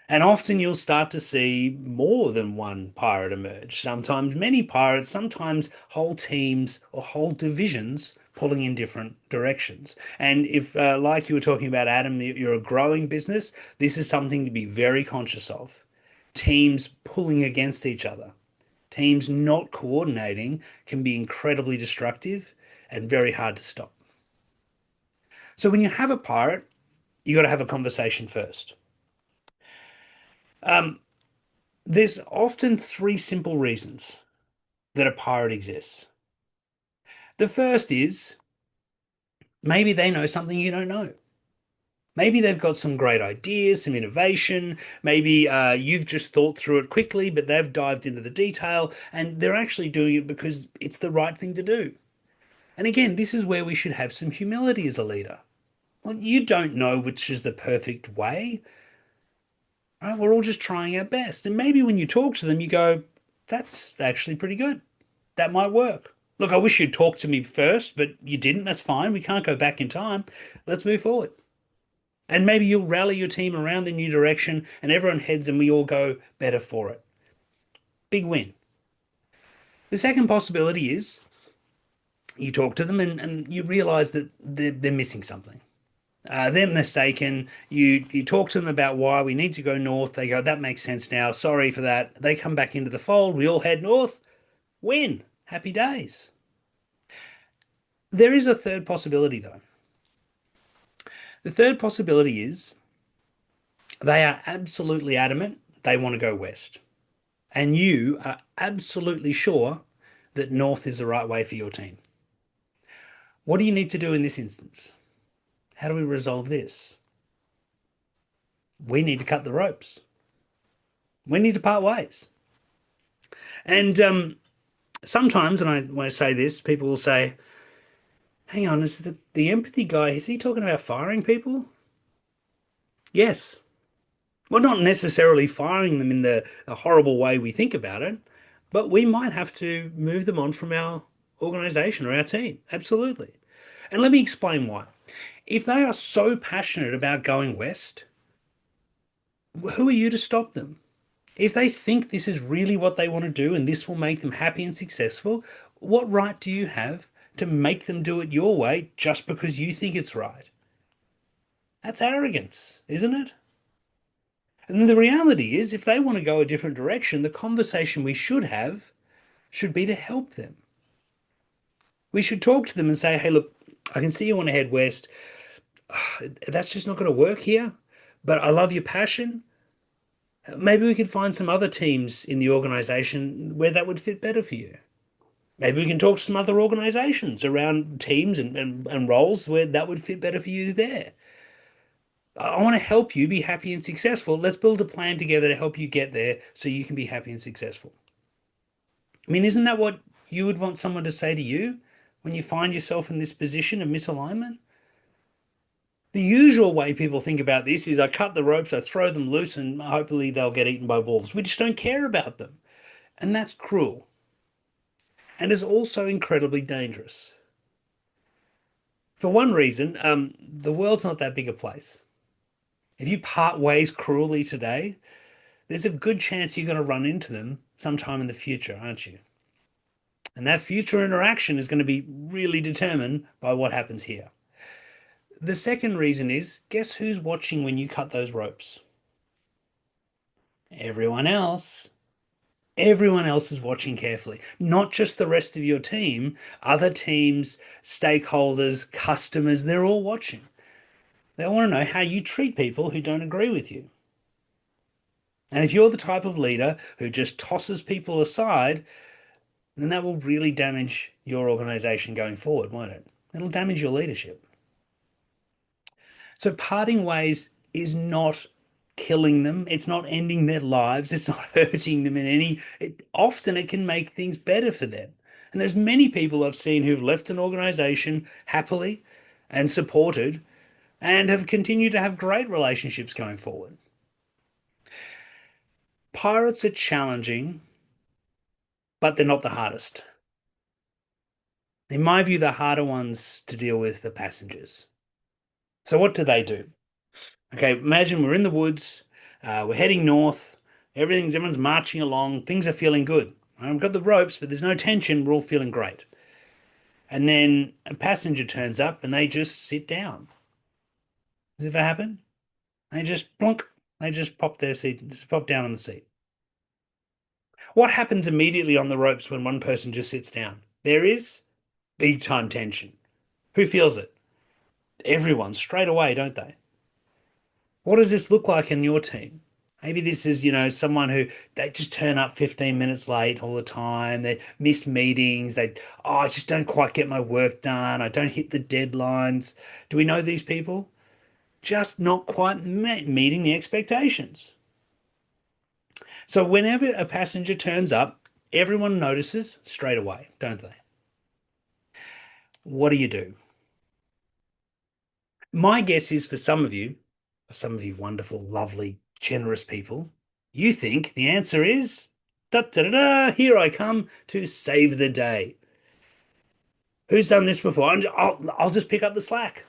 And often you'll start to see more than one pirate emerge. Sometimes many pirates, sometimes whole teams or whole divisions pulling in different directions. And if, like you were talking about, Adam, you're a growing business, this is something to be very conscious of. Teams pulling against each other, teams not coordinating can be incredibly destructive and very hard to stop. So when you have a pirate, you got to have a conversation first. Um, There's often three simple reasons that a pirate exists. The first is maybe they know something you don't know. Maybe they've got some great ideas, some innovation. Maybe you've just thought through it quickly, but they've dived into the detail and they're actually doing it because it's the right thing to do. And again, this is where we should have some humility as a leader. Well, you don't know which is the perfect way, right? We're all just trying our best. And maybe when you talk to them, you go, that's actually pretty good. That might work. Look, I wish you'd talked to me first, but you didn't. That's fine. We can't go back in time. Let's move forward. And maybe you'll rally your team around the new direction and everyone heads and we all go better for it. Big win. The second possibility is you talk to them and you realize that they're missing something. They're mistaken. You talk to them about why we need to go north. They go, that makes sense now. Sorry for that. They come back into the fold. We all head north. Win. Happy days. There is a third possibility, though. The third possibility is they are absolutely adamant they want to go west. And you are absolutely sure that north is the right way for your team. What do you need to do in this instance? How do we resolve this? We need to cut the ropes. We need to part ways. And sometimes, when I say this, people will say, hang on, is the empathy guy, is he talking about firing people? Yes. Well, not necessarily firing them in the horrible way we think about it, but we might have to move them on from our organization or our team. Absolutely. And let me explain why. If they are so passionate about going west, who are you to stop them? If they think this is really what they want to do and this will make them happy and successful, what right do you have to make them do it your way just because you think it's right? That's arrogance, isn't it? And the reality is, if they want to go a different direction, the conversation we should have should be to help them. We should talk to them and say, hey, look, I can see you want to head west. That's just not going to work here, but I love your passion. Maybe we could find some other teams in the organization where that would fit better for you. Maybe we can talk to some other organizations around teams and roles where that would fit better for you there. I want to help you be happy and successful. Let's build a plan together to help you get there so you can be happy and successful. I mean, isn't that what you would want someone to say to you when you find yourself in this position of misalignment? The usual way people think about this is I cut the ropes, I throw them loose, and hopefully they'll get eaten by wolves. We just don't care about them. And that's cruel and is also incredibly dangerous. For one reason, the world's not that big a place. If you part ways cruelly today, there's a good chance you're going to run into them sometime in the future, aren't you? And that future interaction is going to be really determined by what happens here. The second reason is guess who's watching when you cut those ropes? Everyone else. Everyone else is watching carefully, not just the rest of your team, other teams, stakeholders, customers, they're all watching. They want to know how you treat people who don't agree with you. And if you're the type of leader who just tosses people aside, then that will really damage your organization going forward, won't it? It'll damage your leadership. So parting ways is not killing them. It's not ending their lives. It's not hurting them in any. Often it can make things better for them. And there's many people I've seen who've left an organization happily and supported and have continued to have great relationships going forward. Pirates are challenging, but they're not the hardest. In my view, the harder ones to deal with are passengers. So what do? Okay, imagine we're in the woods, we're heading north, everyone's marching along, things are feeling good. I've got the ropes, but there's no tension, we're all feeling great. And then a passenger turns up and they just sit down. Does it ever happen? They just plonk, they just pop their seat, just pop down on the seat. What happens immediately on the ropes when one person just sits down? There is big time tension. Who feels it? Everyone straight away, don't they? What does this look like in your team? Maybe this is, someone who they just turn up 15 minutes late all the time. They miss meetings. I just don't quite get my work done. I don't hit the deadlines. Do we know these people? Just not quite meeting the expectations. So whenever a passenger turns up, everyone notices straight away, don't they? What do? My guess is for some of you wonderful, lovely, generous people, you think the answer is da da da da, here I come to save the day. Who's done this before? I'll just pick up the slack.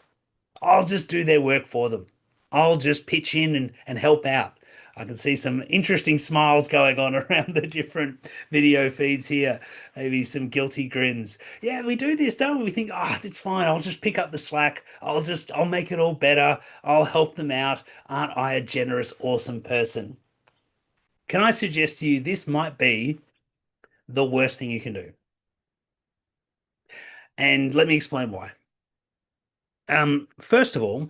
I'll just do their work for them. I'll just pitch in and help out. I can see some interesting smiles going on around the different video feeds here. Maybe some guilty grins. Yeah, we do this, don't we? We think, it's fine. I'll just pick up the slack. I'll make it all better. I'll help them out. Aren't I a generous, awesome person? Can I suggest to you this might be the worst thing you can do? And let me explain why. First of all,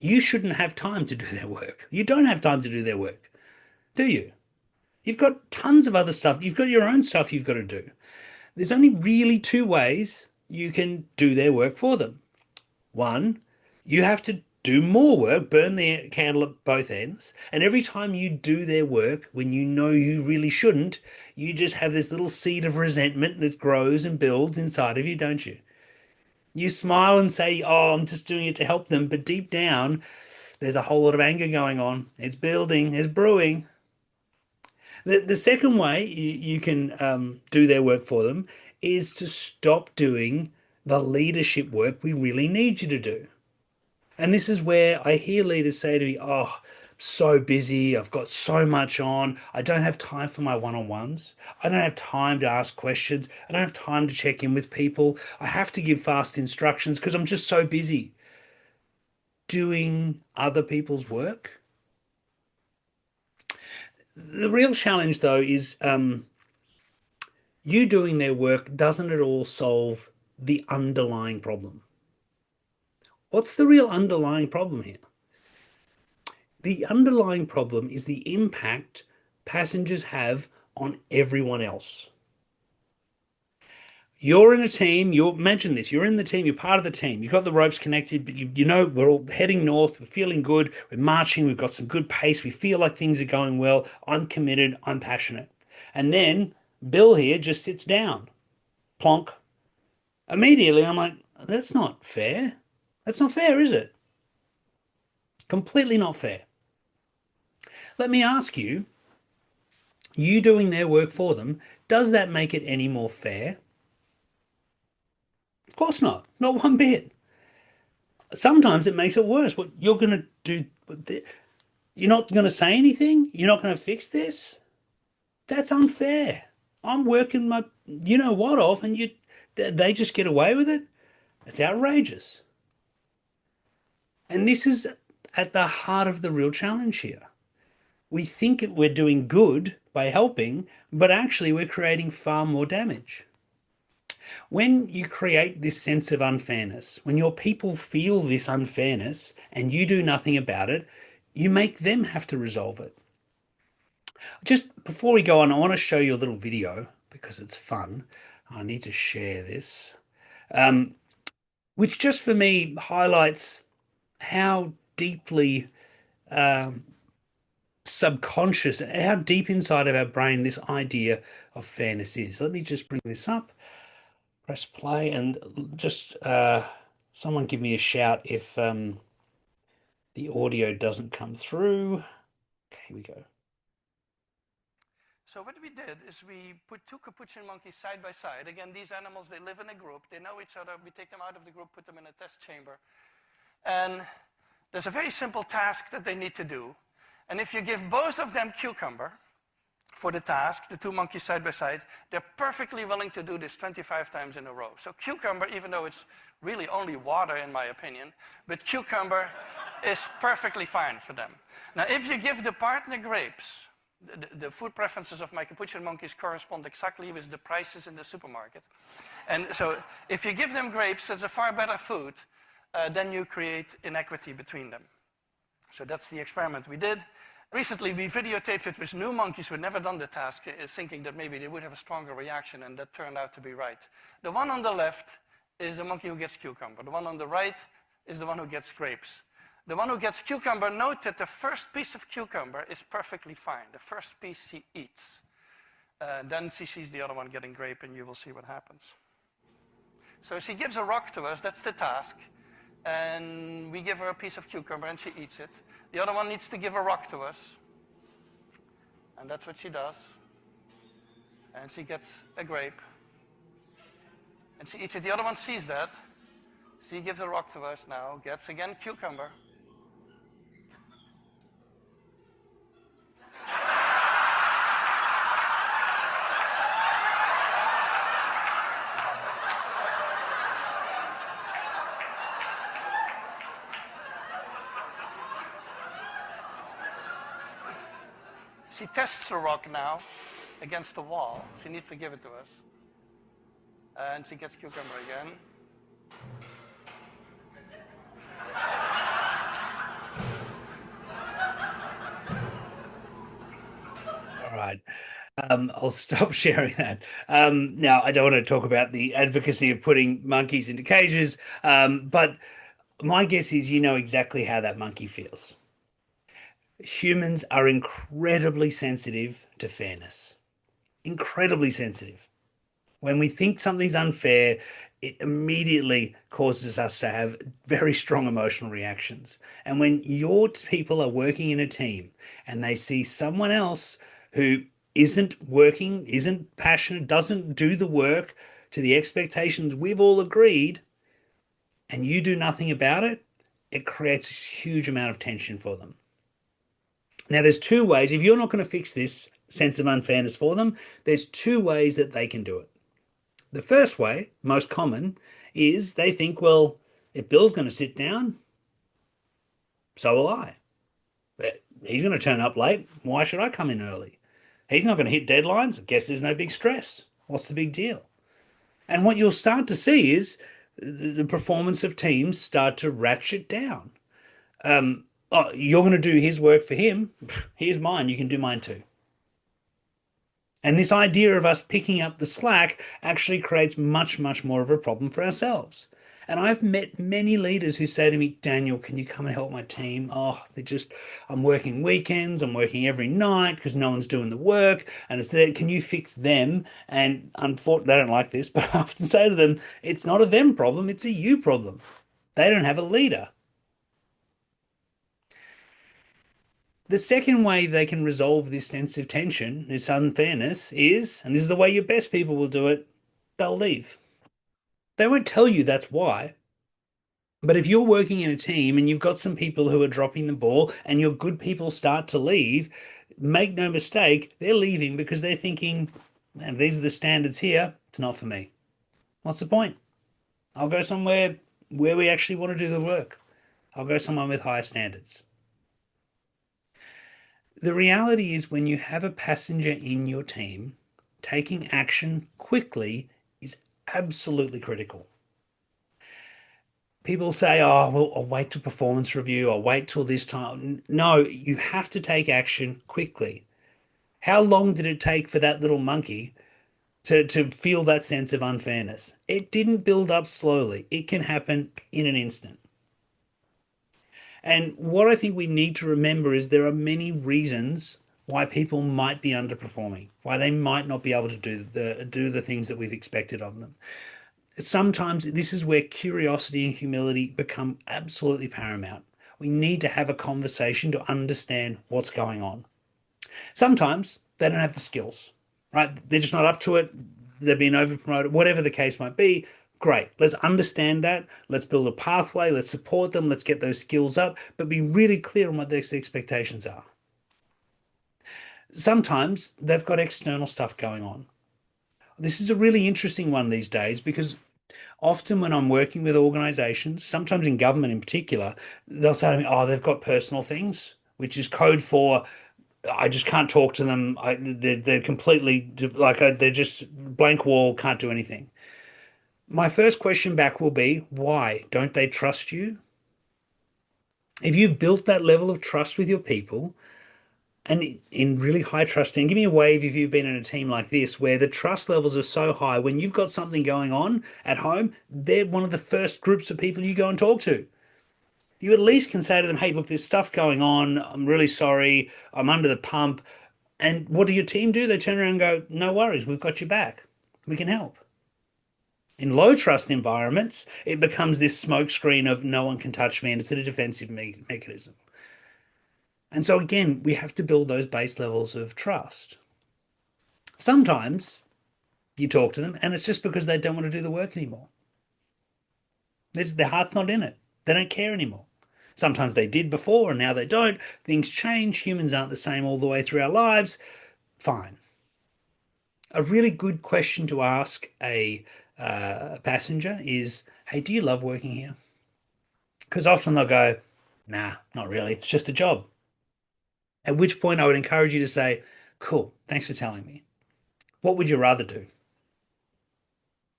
you shouldn't have time to do their work. You don't have time to do their work, do you? You've got tons of other stuff. You've got your own stuff you've got to do. There's only really two ways you can do their work for them. One, you have to do more work, burn the candle at both ends. And every time you do their work when you know you really shouldn't, you just have this little seed of resentment that grows and builds inside of you, don't you? You smile and say, "Oh, I'm just doing it to help them." But deep down, there's a whole lot of anger going on. It's building, it's brewing. The second way you can do their work for them is to stop doing the leadership work we really need you to do. And this is where I hear leaders say to me, "Oh, I'm so busy. I've got so much on. I don't have time for my one-on-ones. I don't have time to ask questions. I don't have time to check in with people. I have to give fast instructions because I'm just so busy doing other people's work." The real challenge, though, is you doing their work doesn't at all solve the underlying problem. What's the real underlying problem here? The underlying problem is the impact passengers have on everyone else. You're in a team. You imagine this. You're in the team. You're part of the team. You've got the ropes connected, but you know we're all heading north. We're feeling good. We're marching. We've got some good pace. We feel like things are going well. I'm committed. I'm passionate. And then Bill here just sits down. Plonk. Immediately, I'm like, that's not fair. That's not fair, is it? Completely not fair. Let me ask you, you doing their work for them, does that make it any more fair? Of course not. Not one bit. Sometimes it makes it worse. What you're going to do, you're not going to say anything? You're not going to fix this? That's unfair. I'm working my, you know what, off, and they just get away with it. It's outrageous. And this is at the heart of the real challenge here. We think we're doing good by helping, but actually we're creating far more damage. When you create this sense of unfairness, when your people feel this unfairness and you do nothing about it, you make them have to resolve it. Just before we go on, I want to show you a little video because it's fun. I need to share this, which just for me highlights how deeply subconscious, how deep inside of our brain this idea of fairness is. Let me just bring this up, press play, and just someone give me a shout if the audio doesn't come through. Okay, here we go. So what we did is we put two capuchin monkeys side by side. Again, these animals, they live in a group. They know each other. We take them out of the group, put them in a test chamber. And there's a very simple task that they need to do. And if you give both of them cucumber for the task, the two monkeys side by side, they're perfectly willing to do this 25 times in a row. So cucumber, even though it's really only water in my opinion, but cucumber is perfectly fine for them. Now, if you give the partner grapes, the food preferences of my capuchin monkeys correspond exactly with the prices in the supermarket. And so if you give them grapes, that's a far better food than you create inequity between them. So that's the experiment we did. Recently, we videotaped it with new monkeys who had never done the task, thinking that maybe they would have a stronger reaction, and that turned out to be right. The one on the left is the monkey who gets cucumber. The one on the right is the one who gets grapes. The one who gets cucumber, note that the first piece of cucumber is perfectly fine. The first piece she eats. Then she sees the other one getting grape, and you will see what happens. So she gives a rock to us, that's the task. And we give her a piece of cucumber, and she eats it. The other one needs to give a rock to us. And that's what she does. And she gets a grape. And she eats it. The other one sees that. She gives a rock to us now, gets again cucumber. She tests the rock now against the wall. She needs to give it to us. And she gets cucumber again. All right. I'll stop sharing that. Now, I don't want to talk about the advocacy of putting monkeys into cages, but my guess is you know exactly how that monkey feels. Humans are incredibly sensitive to fairness, incredibly sensitive. When we think something's unfair, it immediately causes us to have very strong emotional reactions. And when your people are working in a team and they see someone else who isn't working, isn't passionate, doesn't do the work to the expectations we've all agreed, and you do nothing about it, it creates a huge amount of tension for them. Now, there's two ways. If you're not going to fix this sense of unfairness for them, there's two ways that they can do it. The first way, most common, is they think, well, if Bill's going to sit down, so will I. But he's going to turn up late. Why should I come in early? He's not going to hit deadlines. I guess there's no big stress. What's the big deal? And what you'll start to see is the performance of teams start to ratchet down. Oh, you're going to do his work for him. Here's mine. You can do mine too. And this idea of us picking up the slack actually creates much, much more of a problem for ourselves. And I've met many leaders who say to me, Daniel, can you come and help my team? Oh, I'm working weekends, I'm working every night because no one's doing the work. And it's there, can you fix them? And unfortunately, they don't like this, but I often say to them, it's not a them problem, it's a you problem. They don't have a leader. The second way they can resolve this sense of tension, this unfairness, is, and this is the way your best people will do it, they'll leave. They won't tell you that's why. But if you're working in a team and you've got some people who are dropping the ball and your good people start to leave, make no mistake, they're leaving because they're thinking, man, these are the standards here. It's not for me. What's the point? I'll go somewhere where we actually want to do the work. I'll go somewhere with higher standards. The reality is, when you have a passenger in your team, taking action quickly is absolutely critical. People say, oh, well, I'll wait till performance review, I'll wait till this time. No, you have to take action quickly. How long did it take for that little monkey to feel that sense of unfairness? It didn't build up slowly. It can happen in an instant. And what I think we need to remember is there are many reasons why people might be underperforming, why they might not be able to do the things that we've expected of them. Sometimes this is where curiosity and humility become absolutely paramount. We need to have a conversation to understand what's going on. Sometimes they don't have the skills, right? They're just not up to it. They're being overpromoted, whatever the case might be. Great. Let's understand that. Let's build a pathway. Let's support them. Let's get those skills up, but be really clear on what their expectations are. Sometimes they've got external stuff going on. This is a really interesting one these days because often when I'm working with organizations, sometimes in government in particular, they'll say to me, oh, they've got personal things, which is code for I just can't talk to them. They're completely like they're just blank wall, can't do anything. My first question back will be, why don't they trust you? If you've built that level of trust with your people, and in really high trust, and give me a wave if you've been in a team like this, where the trust levels are so high, when you've got something going on at home, they're one of the first groups of people you go and talk to. You at least can say to them, hey, look, there's stuff going on. I'm really sorry. I'm under the pump. And what do your team do? They turn around and go, no worries, we've got your back. We can help. In low trust environments, it becomes this smokescreen of no one can touch me, and it's a defensive mechanism. And so, again, we have to build those base levels of trust. Sometimes you talk to them, and it's just because they don't want to do the work anymore. Their heart's not in it, they don't care anymore. Sometimes they did before, and now they don't. Things change. Humans aren't the same all the way through our lives. Fine. A really good question to ask a passenger is, hey, do you love working here? Because often they'll go, nah, not really. It's just a job. At which point I would encourage you to say, cool, thanks for telling me. What would you rather do?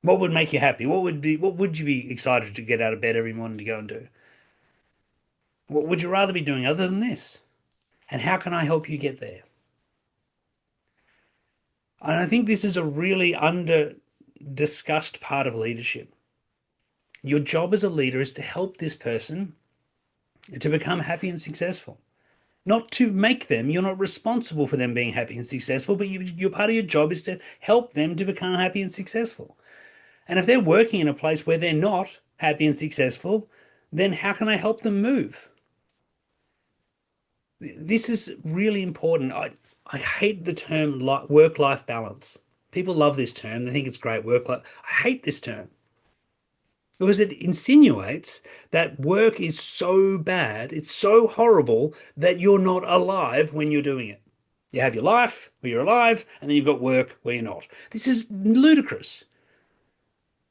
What would make you happy? What would you be excited to get out of bed every morning to go and do? What would you rather be doing other than this? And how can I help you get there? And I think this is a really under discussed part of leadership. Your job as a leader is to help this person to become happy and successful. Not to make them, you're not responsible for them being happy and successful, but your part of your job is to help them to become happy and successful. And if they're working in a place where they're not happy and successful, then how can I help them move? This is really important. I hate the term work-life balance. People love this term. They think it's great work-life. I hate this term because it insinuates that work is so bad, it's so horrible that you're not alive when you're doing it. You have your life where you're alive, and then you've got work where you're not. This is ludicrous.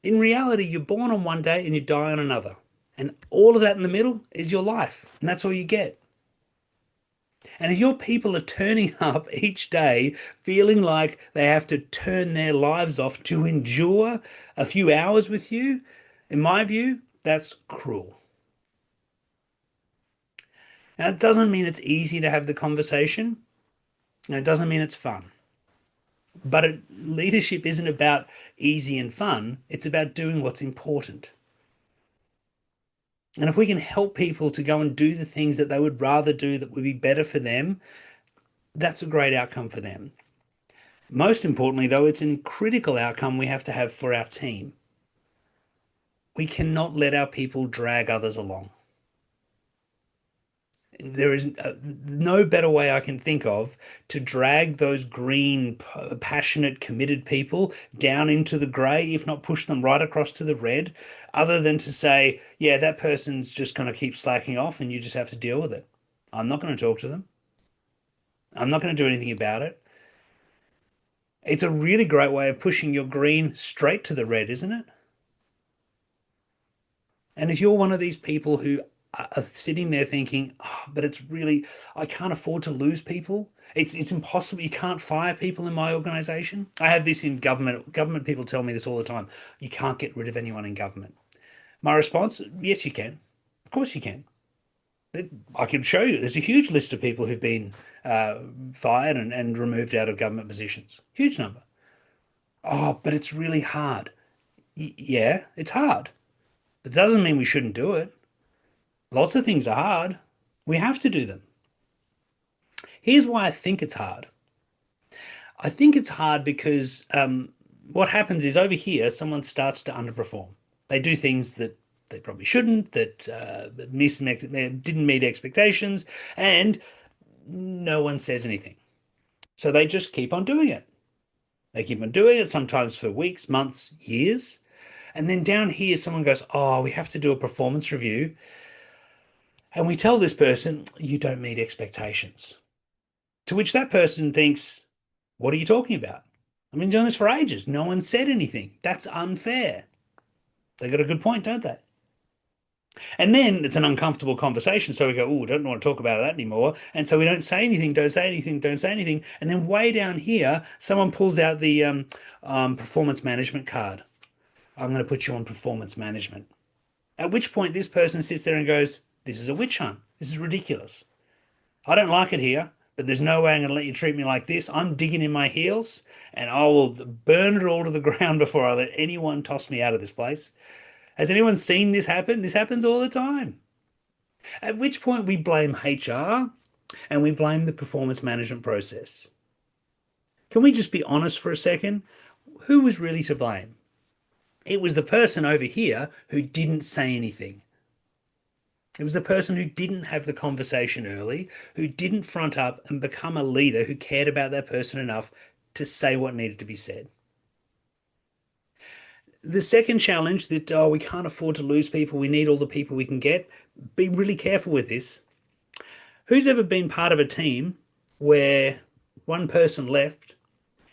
In reality, you're born on one day and you die on another. And all of that in the middle is your life, and that's all you get. And if your people are turning up each day feeling like they have to turn their lives off to endure a few hours with you, in my view, that's cruel. Now, it doesn't mean it's easy to have the conversation, and it doesn't mean it's fun. But leadership isn't about easy and fun. It's about doing what's important. And if we can help people to go and do the things that they would rather do that would be better for them, that's a great outcome for them. Most importantly, though, it's a critical outcome we have to have for our team. We cannot let our people drag others along. There is no better way I can think of to drag those green, passionate, committed people down into the grey, if not push them right across to the red, other than to say, yeah, that person's just going to keep slacking off and you just have to deal with it. I'm not going to talk to them. I'm not going to do anything about it. It's a really great way of pushing your green straight to the red, isn't it? And if you're one of these people who are sitting there thinking, oh, but it's really, I can't afford to lose people. It's impossible. You can't fire people in my organization. I have this in government. Government people tell me this all the time. You can't get rid of anyone in government. My response, yes, you can. Of course you can. I can show you. There's a huge list of people who've been fired and removed out of government positions. Huge number. Oh, but it's really hard. Yeah, it's hard. But that doesn't mean we shouldn't do it. Lots of things are hard. We have to do them. Here's why I think it's hard. I think it's hard because what happens is over here, someone starts to underperform. They do things that they probably shouldn't, that didn't meet expectations, and no one says anything. So they just keep on doing it. They keep on doing it, sometimes for weeks, months, years. And then down here, someone goes, oh, we have to do a performance review. And we tell this person, you don't meet expectations. To which that person thinks, what are you talking about? I've been doing this for ages. No one said anything. That's unfair. They got a good point, don't they? And then it's an uncomfortable conversation. So we go, oh, we don't want to talk about that anymore. And so we don't say anything, don't say anything, don't say anything. And then way down here, someone pulls out the performance management card. I'm going to put you on performance management. At which point this person sits there and goes, this is a witch hunt. This is ridiculous. I don't like it here, but there's no way I'm going to let you treat me like this. I'm digging in my heels and I will burn it all to the ground before I let anyone toss me out of this place. Has anyone seen this happen? This happens all the time. At which point we blame HR and we blame the performance management process. Can we just be honest for a second? Who was really to blame? It was the person over here who didn't say anything. It was the person who didn't have the conversation early, who didn't front up and become a leader who cared about that person enough to say what needed to be said. The second challenge that, oh, we can't afford to lose people, we need all the people we can get. Be really careful with this. Who's ever been part of a team where one person left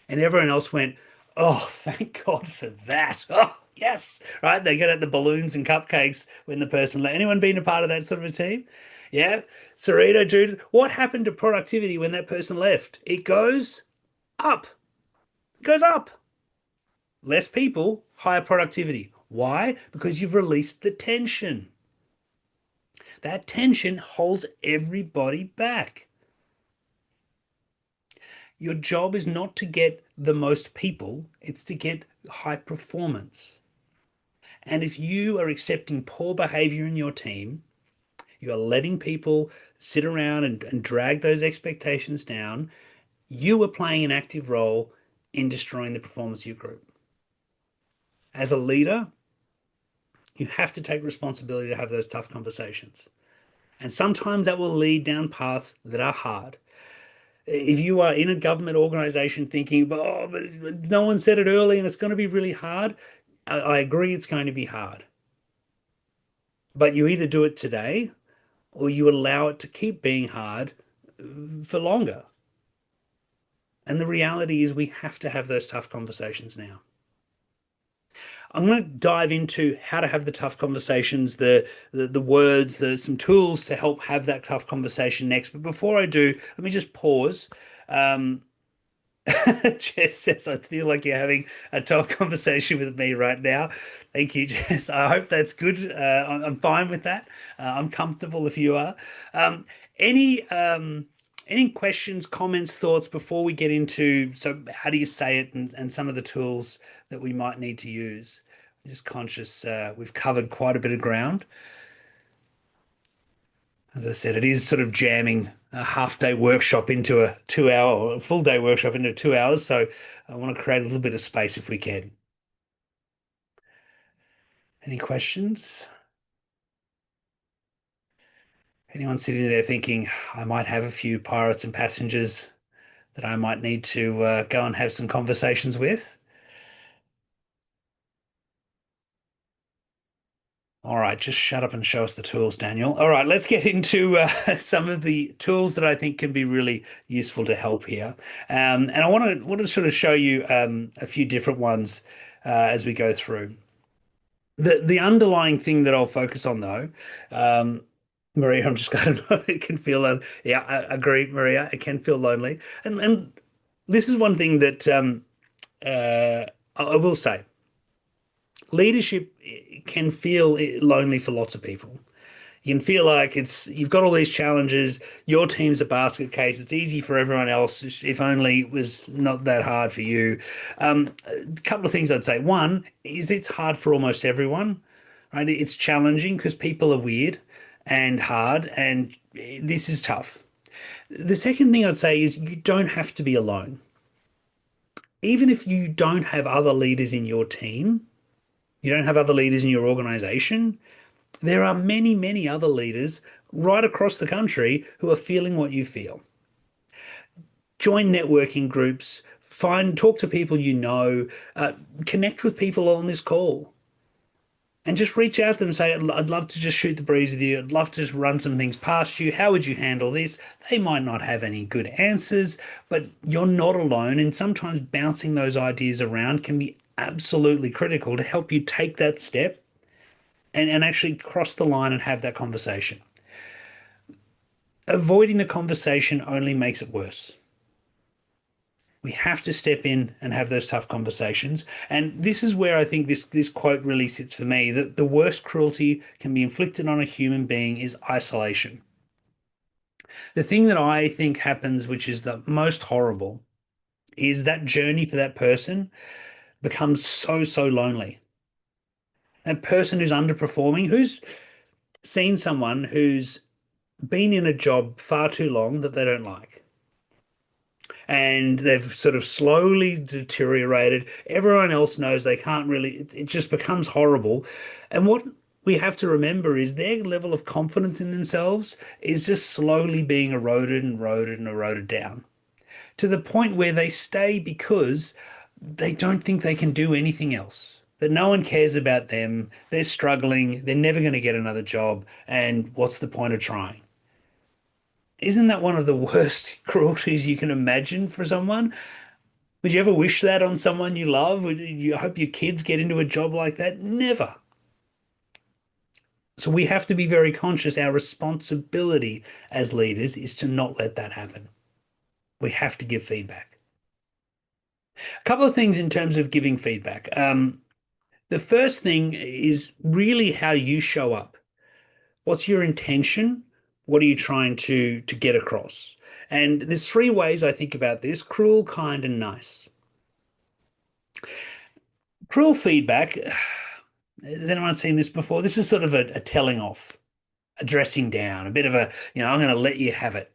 and everyone else went, oh, thank God for that. Oh, yes. Right? They get out the balloons and cupcakes when the person left. Anyone been a part of that sort of a team? Yeah. Sarita, Judith, what happened to productivity when that person left? It goes up. It goes up. Less people, higher productivity. Why? Because you've released the tension. That tension holds everybody back. Your job is not to get the most people, it's to get high performance. And if you are accepting poor behavior in your team, you are letting people sit around and drag those expectations down, you are playing an active role in destroying the performance of your group. As a leader, you have to take responsibility to have those tough conversations. And sometimes that will lead down paths that are hard. If you are in a government organization thinking, oh, but no one said it early and it's going to be really hard, I agree it's going to be hard. But you either do it today or you allow it to keep being hard for longer. And the reality is we have to have those tough conversations now. I'm going to dive into how to have the tough conversations, the words, some tools to help have that tough conversation next. But before I do, let me just pause. Jess says, I feel like you're having a tough conversation with me right now. Thank you, Jess. I hope that's good. I'm fine with that. I'm comfortable if you are. Any Any questions, comments, thoughts before we get into how do you say it and some of the tools that we might need to use? I'm just conscious we've covered quite a bit of ground. As I said, it is sort of jamming a half day workshop into a 2 hour or a full day workshop into 2 hours. So I want to create a little bit of space if we can. Any questions? Anyone sitting there thinking, I might have a few pirates and passengers that I might need to go and have some conversations with? All right, just shut up and show us the tools, Daniel. All right, let's get into some of the tools that I think can be really useful to help here. And I want to sort of show you a few different ones as we go through. The underlying thing that I'll focus on though, Maria, I'm just going, it can feel, yeah, I agree, Maria, it can feel lonely. And this is one thing that I will say. Leadership can feel lonely for lots of people. You can feel like you've got all these challenges. Your team's a basket case. It's easy for everyone else. If only it was not that hard for you. A couple of things I'd say. One is it's hard for almost everyone, right? It's challenging because people are weird and hard, and this is tough. The second thing I'd say is you don't have to be alone. Even if you don't have other leaders in your team, you don't have other leaders in your organization, there are many, many other leaders right across the country who are feeling what you feel. Join networking groups, talk to people you know, connect with people on this call, and just reach out to them and say, I'd love to just shoot the breeze with you. I'd love to just run some things past you. How would you handle this? They might not have any good answers, but you're not alone. And sometimes bouncing those ideas around can be absolutely critical to help you take that step and actually cross the line and have that conversation. Avoiding the conversation only makes it worse. We have to step in and have those tough conversations. And this is where I think this quote really sits for me, that the worst cruelty can be inflicted on a human being is isolation. The thing that I think happens, which is the most horrible, is that journey for that person becomes so, so lonely. That person who's underperforming, who's seen someone who's been in a job far too long that they don't like. And they've sort of slowly deteriorated. Everyone else knows they can't really, it just becomes horrible. And what we have to remember is their level of confidence in themselves is just slowly being eroded and eroded and eroded down to the point where they stay because they don't think they can do anything else. That no one cares about them. They're struggling. They're never going to get another job. And what's the point of trying? Isn't that one of the worst cruelties you can imagine for someone? Would you ever wish that on someone you love? Would you hope your kids get into a job like that? Never. So we have to be very conscious. Our responsibility as leaders is to not let that happen. We have to give feedback. A couple of things in terms of giving feedback. The first thing is really how you show up. What's your intention? What are you trying to get across? And there's three ways I think about this: cruel, kind, and nice. Cruel feedback, has anyone seen this before? This is sort of a telling off, a dressing down, a bit of a, I'm going to let you have it.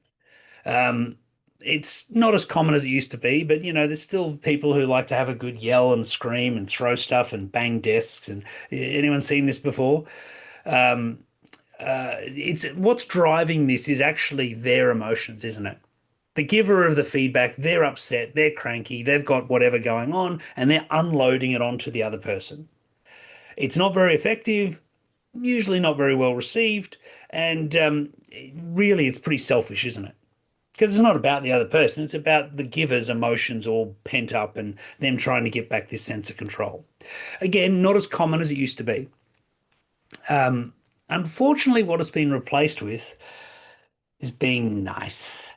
Um, it's not as common as it used to be, but there's still people who like to have a good yell and scream and throw stuff and bang desks. And anyone seen this before? Um, it's what's driving this is actually their emotions, isn't it? The giver of the feedback, they're upset, they're cranky, they've got whatever going on, and they're unloading it onto the other person. It's not very effective, usually not very well received, and really it's pretty selfish, isn't it? Because it's not about the other person, it's about the giver's emotions all pent up and them trying to get back this sense of control. Again, not as common as it used to be. Unfortunately, what it's been replaced with is being nice.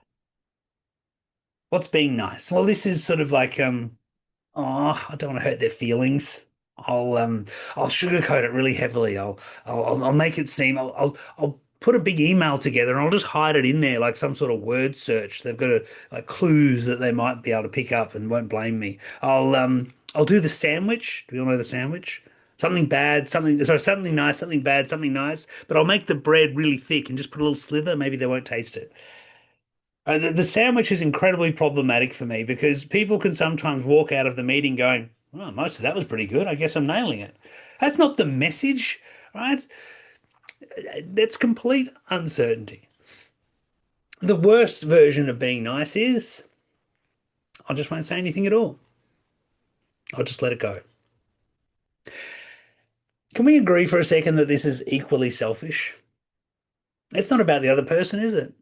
What's being nice? Well, this is sort of like, oh, I don't want to hurt their feelings. I'll sugarcoat it really heavily. I'll make it seem. I'll put a big email together and I'll just hide it in there like some sort of word search. They've got like clues that they might be able to pick up and won't blame me. I'll do the sandwich. Do you all know the sandwich? Something bad, something sorry, something nice, something bad, something nice. But I'll make the bread really thick and just put a little slither. Maybe they won't taste it. The sandwich is incredibly problematic for me because people can sometimes walk out of the meeting going, "Oh, most of that was pretty good. I guess I'm nailing it." That's not the message, right? That's complete uncertainty. The worst version of being nice is I just won't say anything at all. I'll just let it go. Can we agree for a second that this is equally selfish? It's not about the other person, is it?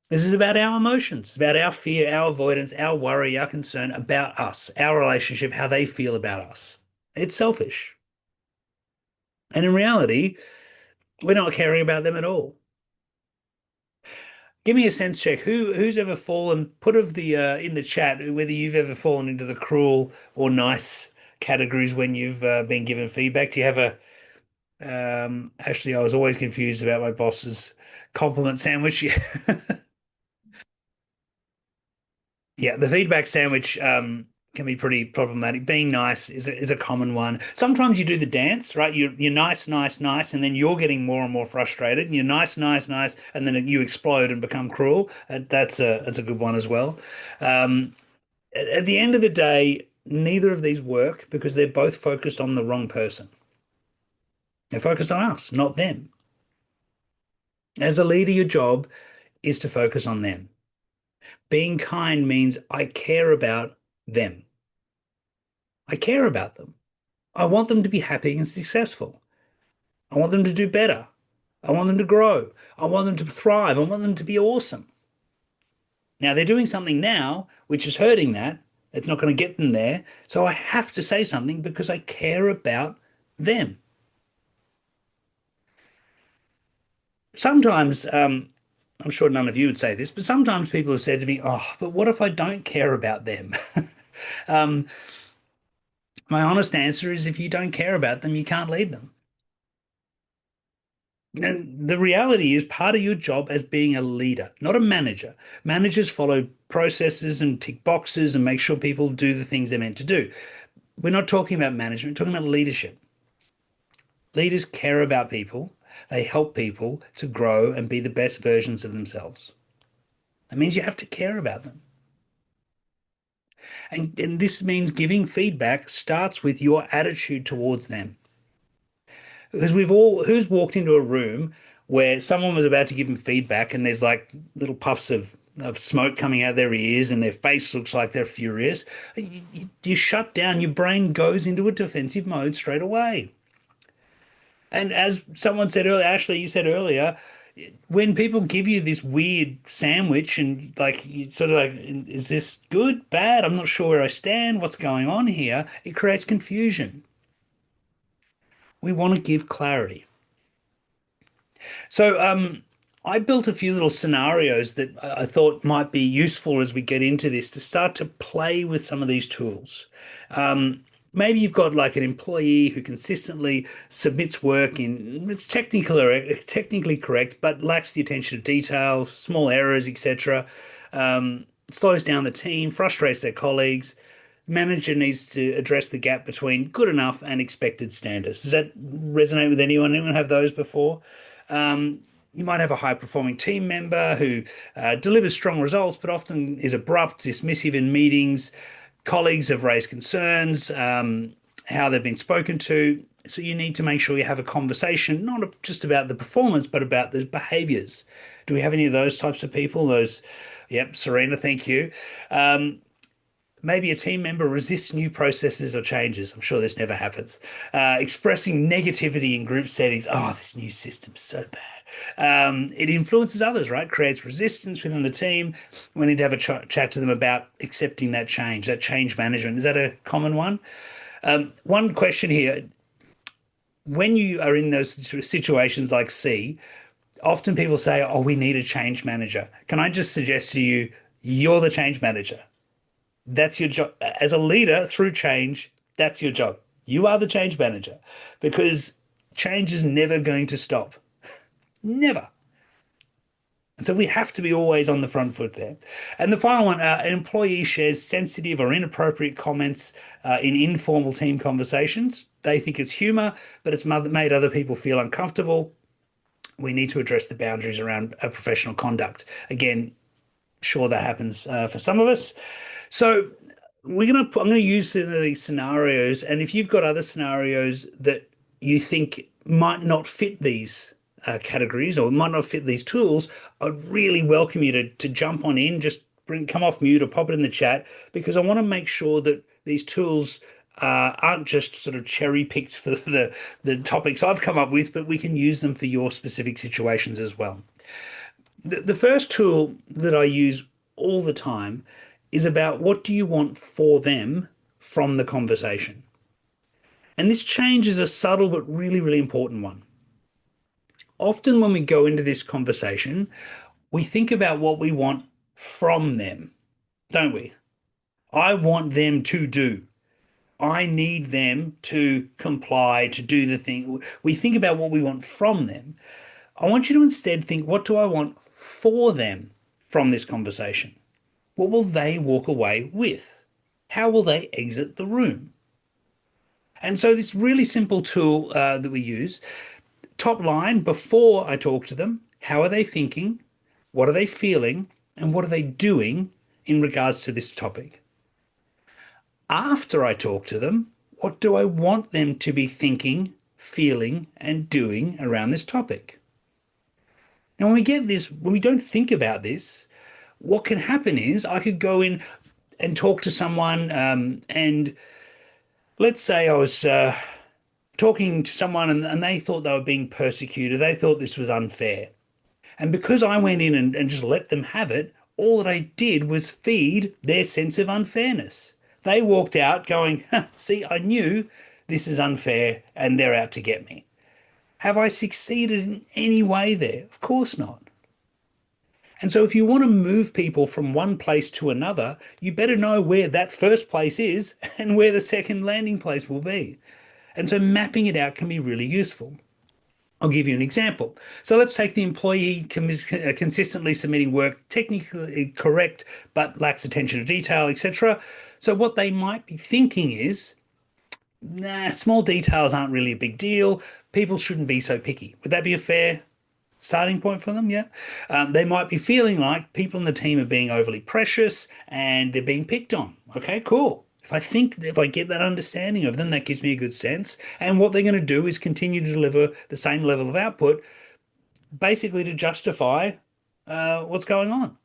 This is about our emotions, it's about our fear, our avoidance, our worry, our concern about us, our relationship, how they feel about us. It's selfish. And in reality, we're not caring about them at all. Give me a sense check. Who's ever fallen? Put of the in the chat whether you've ever fallen into the cruel or nice categories when you've been given feedback. Do you have a Actually, I was always confused about my boss's compliment sandwich. Yeah, the feedback sandwich can be pretty problematic. Being nice is a common one. Sometimes you do the dance, right? You're nice, nice, nice, and then you're getting more and more frustrated. And you're nice, nice, nice, and then you explode and become cruel. That's a good one as well. Um, at the end of the day, neither of these work because they're both focused on the wrong person. They're focused on us, not them. As a leader, your job is to focus on them. Being kind means I care about them. I care about them. I want them to be happy and successful. I want them to do better. I want them to grow. I want them to thrive. I want them to be awesome. Now, they're doing something now which is hurting that. It's not going to get them there. So I have to say something because I care about them. Sometimes, I'm sure none of you would say this, but sometimes people have said to me, "Oh, but what if I don't care about them?" Um, my honest answer is if you don't care about them, you can't lead them. And the reality is part of your job as being a leader, not a manager. Managers follow processes and tick boxes and make sure people do the things they're meant to do. We're not talking about management, we're talking about leadership. Leaders care about people. They help people to grow and be the best versions of themselves. That means you have to care about them. And this means giving feedback starts with your attitude towards them. Because who's walked into a room where someone was about to give them feedback and there's like little puffs of smoke coming out of their ears and their face looks like they're furious. You shut down, your brain goes into a defensive mode straight away. And as someone said earlier, Ashley, you said earlier, when people give you this weird sandwich and like you sort of like, is this good, bad? I'm not sure where I stand. What's going on here? It creates confusion. We want to give clarity. So, I built a few little scenarios that I thought might be useful as we get into this to start to play with some of these tools. Maybe you've got like an employee who consistently submits work in it's technically correct, but lacks the attention to detail, small errors, etc. Slows down the team, frustrates their colleagues. Manager needs to address the gap between good enough and expected standards. Does that resonate with anyone? Anyone have those before? You might have a high performing team member who delivers strong results, but often is abrupt, dismissive in meetings. Colleagues have raised concerns, how they've been spoken to. So you need to make sure you have a conversation, not just about the performance, but about the behaviors. Do we have any of those types of people? Yep, Serena, thank you. Maybe a team member resists new processes or changes. I'm sure this never happens. Expressing negativity in group settings. Oh, this new system's so bad. It influences others, right? Creates resistance within the team. We need to have a chat to them about accepting that change management. Is that a common one? One question here. When you are in those situations like C, often people say, oh, we need a change manager. Can I just suggest to you, you're the change manager. That's your job as a leader through change. That's your job. You are the change manager because change is never going to stop. Never. And so we have to be always on the front foot there. And the final one, an employee shares sensitive or inappropriate comments in informal team conversations. They think it's humor, but it's made other people feel uncomfortable. We need to address the boundaries around professional conduct. Again, sure that happens for some of us. So I'm gonna use these scenarios, and if you've got other scenarios that you think might not fit these categories or might not fit these tools, I'd really welcome you to jump on in, just come off mute or pop it in the chat, because I want to make sure that these tools aren't just sort of cherry picked for the topics I've come up with, but we can use them for your specific situations as well. The first tool that I use all the time is about what do you want for them from the conversation. And this change is a subtle but really, really important one. Often when we go into this conversation, we think about what we want from them, don't we? I want them to do. I need them to comply, to do the thing. We think about what we want from them. I want you to instead think, what do I want for them from this conversation? What will they walk away with? How will they exit the room? And so this really simple tool that we use, top line, before I talk to them, how are they thinking? What are they feeling? And what are they doing in regards to this topic? After I talk to them, what do I want them to be thinking, feeling, and doing around this topic? Now, when we don't think about this, what can happen is I could go in and talk to someone, and let's say I was talking to someone and they thought they were being persecuted. They thought this was unfair. And because I went in and just let them have it, all that I did was feed their sense of unfairness. They walked out going, see, I knew this is unfair and they're out to get me. Have I succeeded in any way there? Of course not. And so if you want to move people from one place to another, you better know where that first place is and where the second landing place will be. And so mapping it out can be really useful. I'll give you an example. So let's take the employee consistently submitting work technically correct, but lacks attention to detail, etc. So what they might be thinking is, nah, small details aren't really a big deal. People shouldn't be so picky. Would that be a fair starting point for them? Yeah. They might be feeling like people in the team are being overly precious and they're being picked on. Okay, cool. If I get that understanding of them, that gives me a good sense. And what they're going to do is continue to deliver the same level of output, basically to justify what's going on.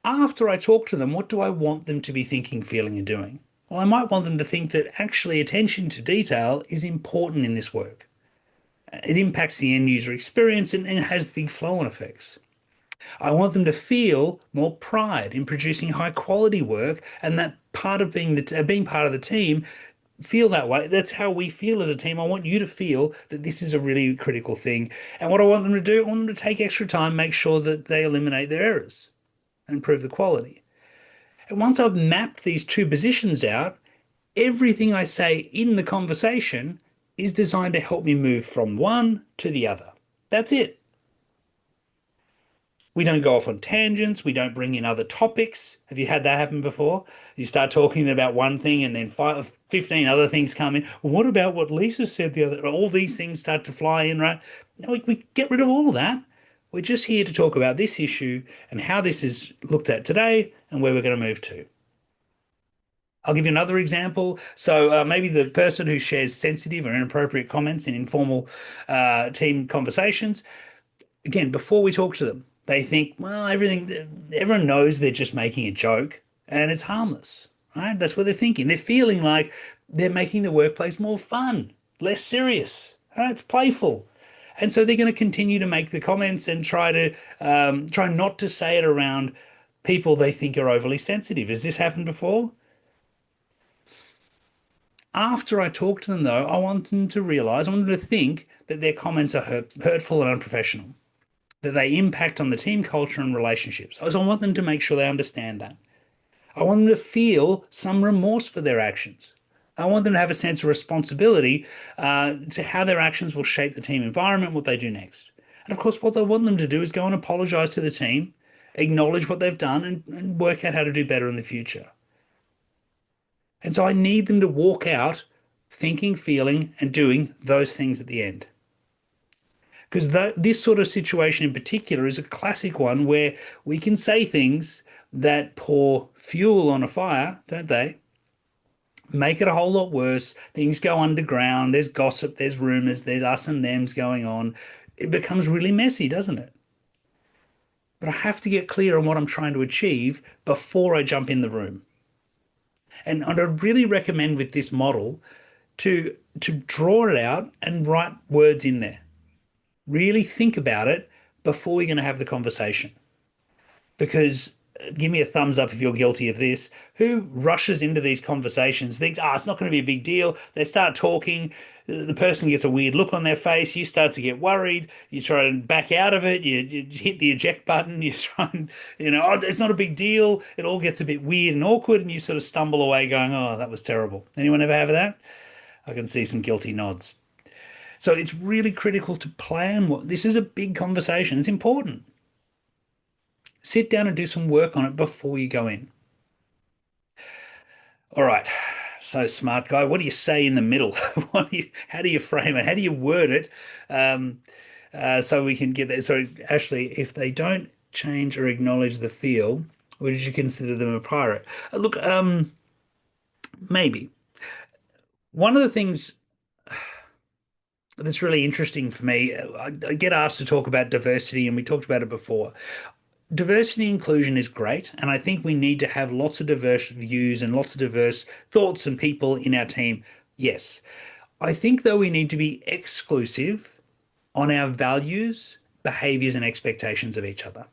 After I talk to them, what do I want them to be thinking, feeling, and doing? Well, I might want them to think that actually attention to detail is important in this work. It impacts the end user experience and has big flow-on effects. I want them to feel more pride in producing high quality work, and that part of being part of the team, feel that way. That's how we feel as a team. I want you to feel that this is a really critical thing. And what I want them to do, I want them to take extra time, make sure that they eliminate their errors and improve the quality. And once I've mapped these two positions out, everything I say in the conversation is designed to help me move from one to the other. That's it. We don't go off on tangents. We don't bring in other topics. Have you had that happen before? You start talking about one thing and then 15 other things come in. Well, what about what Lisa said the other? All these things start to fly in, right? No, we get rid of all of that. We're just here to talk about this issue and how this is looked at today and where we're going to move to. I'll give you another example. So maybe the person who shares sensitive or inappropriate comments in informal team conversations, again, before we talk to them, they think, well, everyone knows they're just making a joke and it's harmless, right? That's what they're thinking. They're feeling like they're making the workplace more fun, less serious, right? It's playful. And so they're going to continue to make the comments and try not to say it around people they think are overly sensitive. Has this happened before? After I talk to them, though, I want them to think that their comments are hurtful and unprofessional, that they impact on the team culture and relationships. So I want them to make sure they understand that. I want them to feel some remorse for their actions. I want them to have a sense of responsibility to how their actions will shape the team environment, what they do next. And of course, what I want them to do is go and apologize to the team, acknowledge what they've done, and work out how to do better in the future. And so I need them to walk out thinking, feeling, and doing those things at the end. Because this sort of situation in particular is a classic one where we can say things that pour fuel on a fire, don't they? Make it a whole lot worse. Things go underground. There's gossip, there's rumors, there's us and thems going on. It becomes really messy, doesn't it? But I have to get clear on what I'm trying to achieve before I jump in the room. And I'd really recommend with this model to draw it out and write words in there. Really think about it before you're going to have the conversation. Because give me a thumbs up if you're guilty of this. Who rushes into these conversations, thinks, it's not going to be a big deal. They start talking. The person gets a weird look on their face. You start to get worried. You try to back out of it. You hit the eject button. You try and, it's not a big deal. It all gets a bit weird and awkward, and you sort of stumble away going, oh, that was terrible. Anyone ever have that? I can see some guilty nods. So it's really critical to plan what this is a big conversation. It's important. Sit down and do some work on it before you go in. All right. So smart guy, what do you say in the middle? How do you frame it? How do you word it? So we can get that. So Ashley, if they don't change or acknowledge the feel, would you consider them a pirate? Look, maybe. One of the things that's really interesting for me, I get asked to talk about diversity, and we talked about it before. Diversity and inclusion is great, and I think we need to have lots of diverse views and lots of diverse thoughts and people in our team. Yes. I think, though, we need to be exclusive on our values, behaviors, and expectations of each other.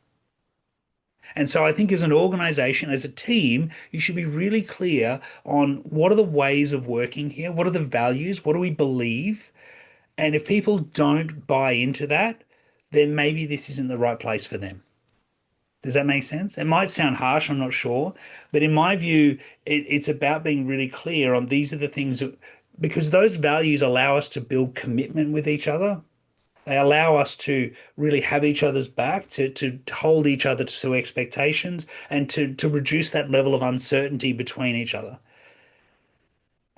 And so I think as an organization, as a team, you should be really clear on what are the ways of working here? What are the values? What do we believe? And if people don't buy into that, then maybe this isn't the right place for them. Does that make sense? It might sound harsh, I'm not sure. But in my view, it's about being really clear on these are the things that, because those values allow us to build commitment with each other. They allow us to really have each other's back, to hold each other to expectations, and to reduce that level of uncertainty between each other.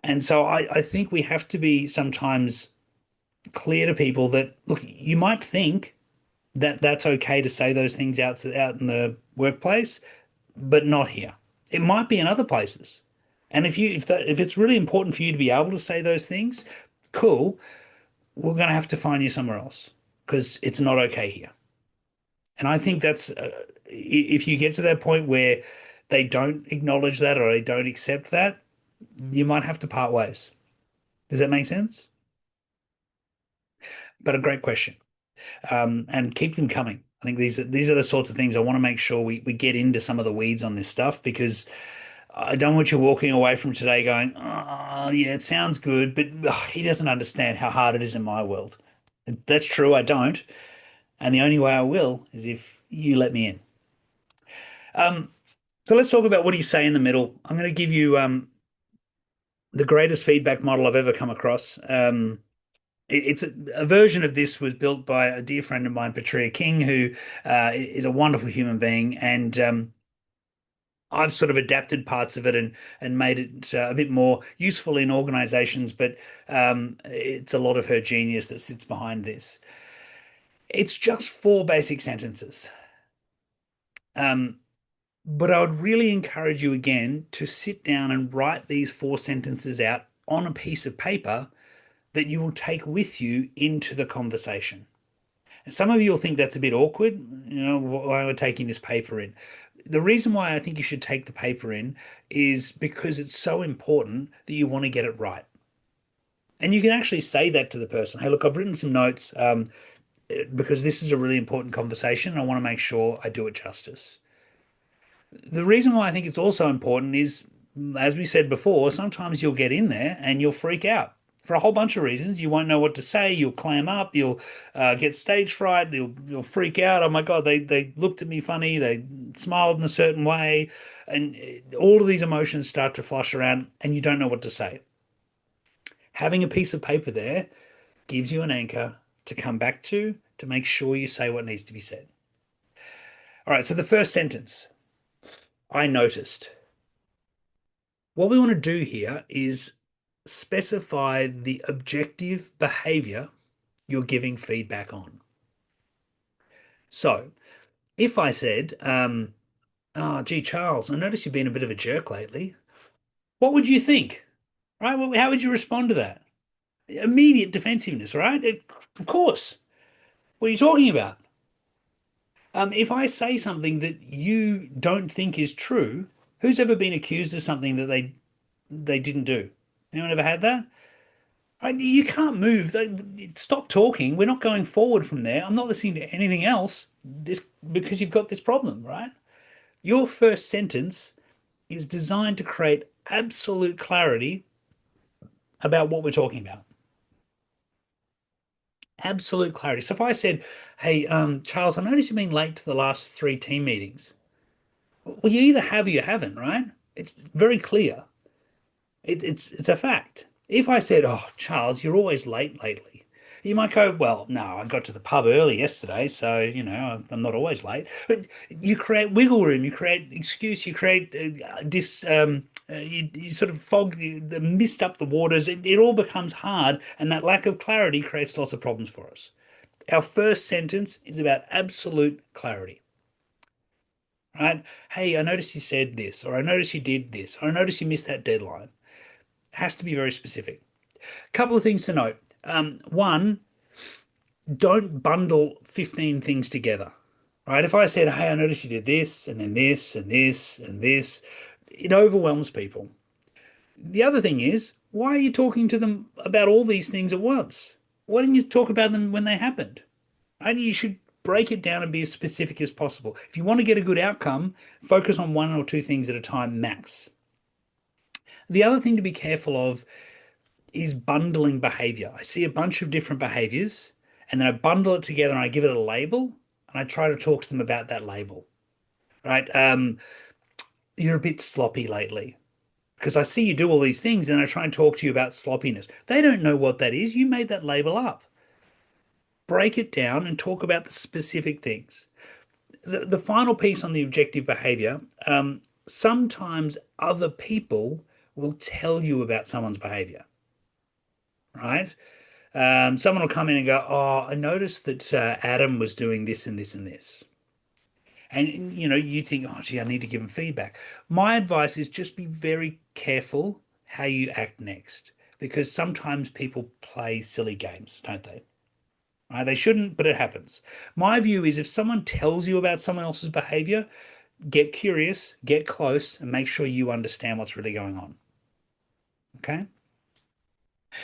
And so I think we have to be sometimes clear to people that, look, you might think that that's okay to say those things out in the workplace, but not here. It might be in other places. And if it's really important for you to be able to say those things, cool, we're going to have to find you somewhere else because it's not okay here. And I think that's if you get to that point where they don't acknowledge that or they don't accept that, you might have to part ways. Does that make sense? But a great question. And keep them coming. I think these are the sorts of things I want to make sure we get into some of the weeds on this stuff because I don't want you walking away from today going, oh, yeah, it sounds good, but he doesn't understand how hard it is in my world. That's true, I don't. And the only way I will is if you let me in. So let's talk about what do you say in the middle. I'm going to give you the greatest feedback model I've ever come across. It's a version of this was built by a dear friend of mine, Patria King, who is a wonderful human being, and I've sort of adapted parts of it and made it a bit more useful in organizations. But it's a lot of her genius that sits behind this. It's just four basic sentences, but I would really encourage you again to sit down and write these four sentences out on a piece of paper that you will take with you into the conversation. And some of you will think that's a bit awkward, why we're taking this paper in. The reason why I think you should take the paper in is because it's so important that you want to get it right. And you can actually say that to the person. Hey, look, I've written some notes because this is a really important conversation. And I want to make sure I do it justice. The reason why I think it's also important is, as we said before, sometimes you'll get in there and you'll freak out for a whole bunch of reasons. You won't know what to say. You'll clam up. You'll get stage fright. You'll freak out. Oh my God, they looked at me funny. They smiled in a certain way. And all of these emotions start to flush around and you don't know what to say. Having a piece of paper there gives you an anchor to come back to make sure you say what needs to be said. All right, so the first sentence, I noticed. What we want to do here is specify the objective behavior you're giving feedback on. So if I said, oh, gee, Charles, I noticed you've been a bit of a jerk lately. What would you think? Right? Well, how would you respond to that? Immediate defensiveness, right? Of course. What are you talking about? If I say something that you don't think is true, who's ever been accused of something that they didn't do? Anyone ever had that? Right? You can't move. Stop talking. We're not going forward from there. I'm not listening to anything else. This because you've got this problem, right? Your first sentence is designed to create absolute clarity about what we're talking about. Absolute clarity. So if I said, "Hey, Charles, I noticed you've been late to the last three team meetings." Well, you either have or you haven't, right? It's very clear. It's a fact. If I said, "Oh, Charles, you're always late lately," you might go, "Well, no, I got to the pub early yesterday, so I'm not always late." But you create wiggle room, you create excuse, you create you sort of fog the mist up the waters. It all becomes hard, and that lack of clarity creates lots of problems for us. Our first sentence is about absolute clarity. Right? Hey, I noticed you said this, or I noticed you did this, or I noticed you missed that deadline. It has to be very specific. A couple of things to note. One, don't bundle 15 things together. Right? If I said, hey, I noticed you did this, and then this, and this, and this, it overwhelms people. The other thing is, why are you talking to them about all these things at once? Why didn't you talk about them when they happened? And you should break it down and be as specific as possible. If you want to get a good outcome, focus on one or two things at a time max. The other thing to be careful of is bundling behavior. I see a bunch of different behaviors and then I bundle it together and I give it a label and I try to talk to them about that label. Right? You're a bit sloppy lately because I see you do all these things and I try and talk to you about sloppiness. They don't know what that is. You made that label up. Break it down and talk about the specific things. The final piece on the objective behavior, sometimes other people will tell you about someone's behavior, right? Someone will come in and go, oh, I noticed that Adam was doing this and this and this. And you think, oh, gee, I need to give him feedback. My advice is just be very careful how you act next, because sometimes people play silly games, don't they? Right? They shouldn't, but it happens. My view is if someone tells you about someone else's behavior, get curious, get close, and make sure you understand what's really going on. Okay?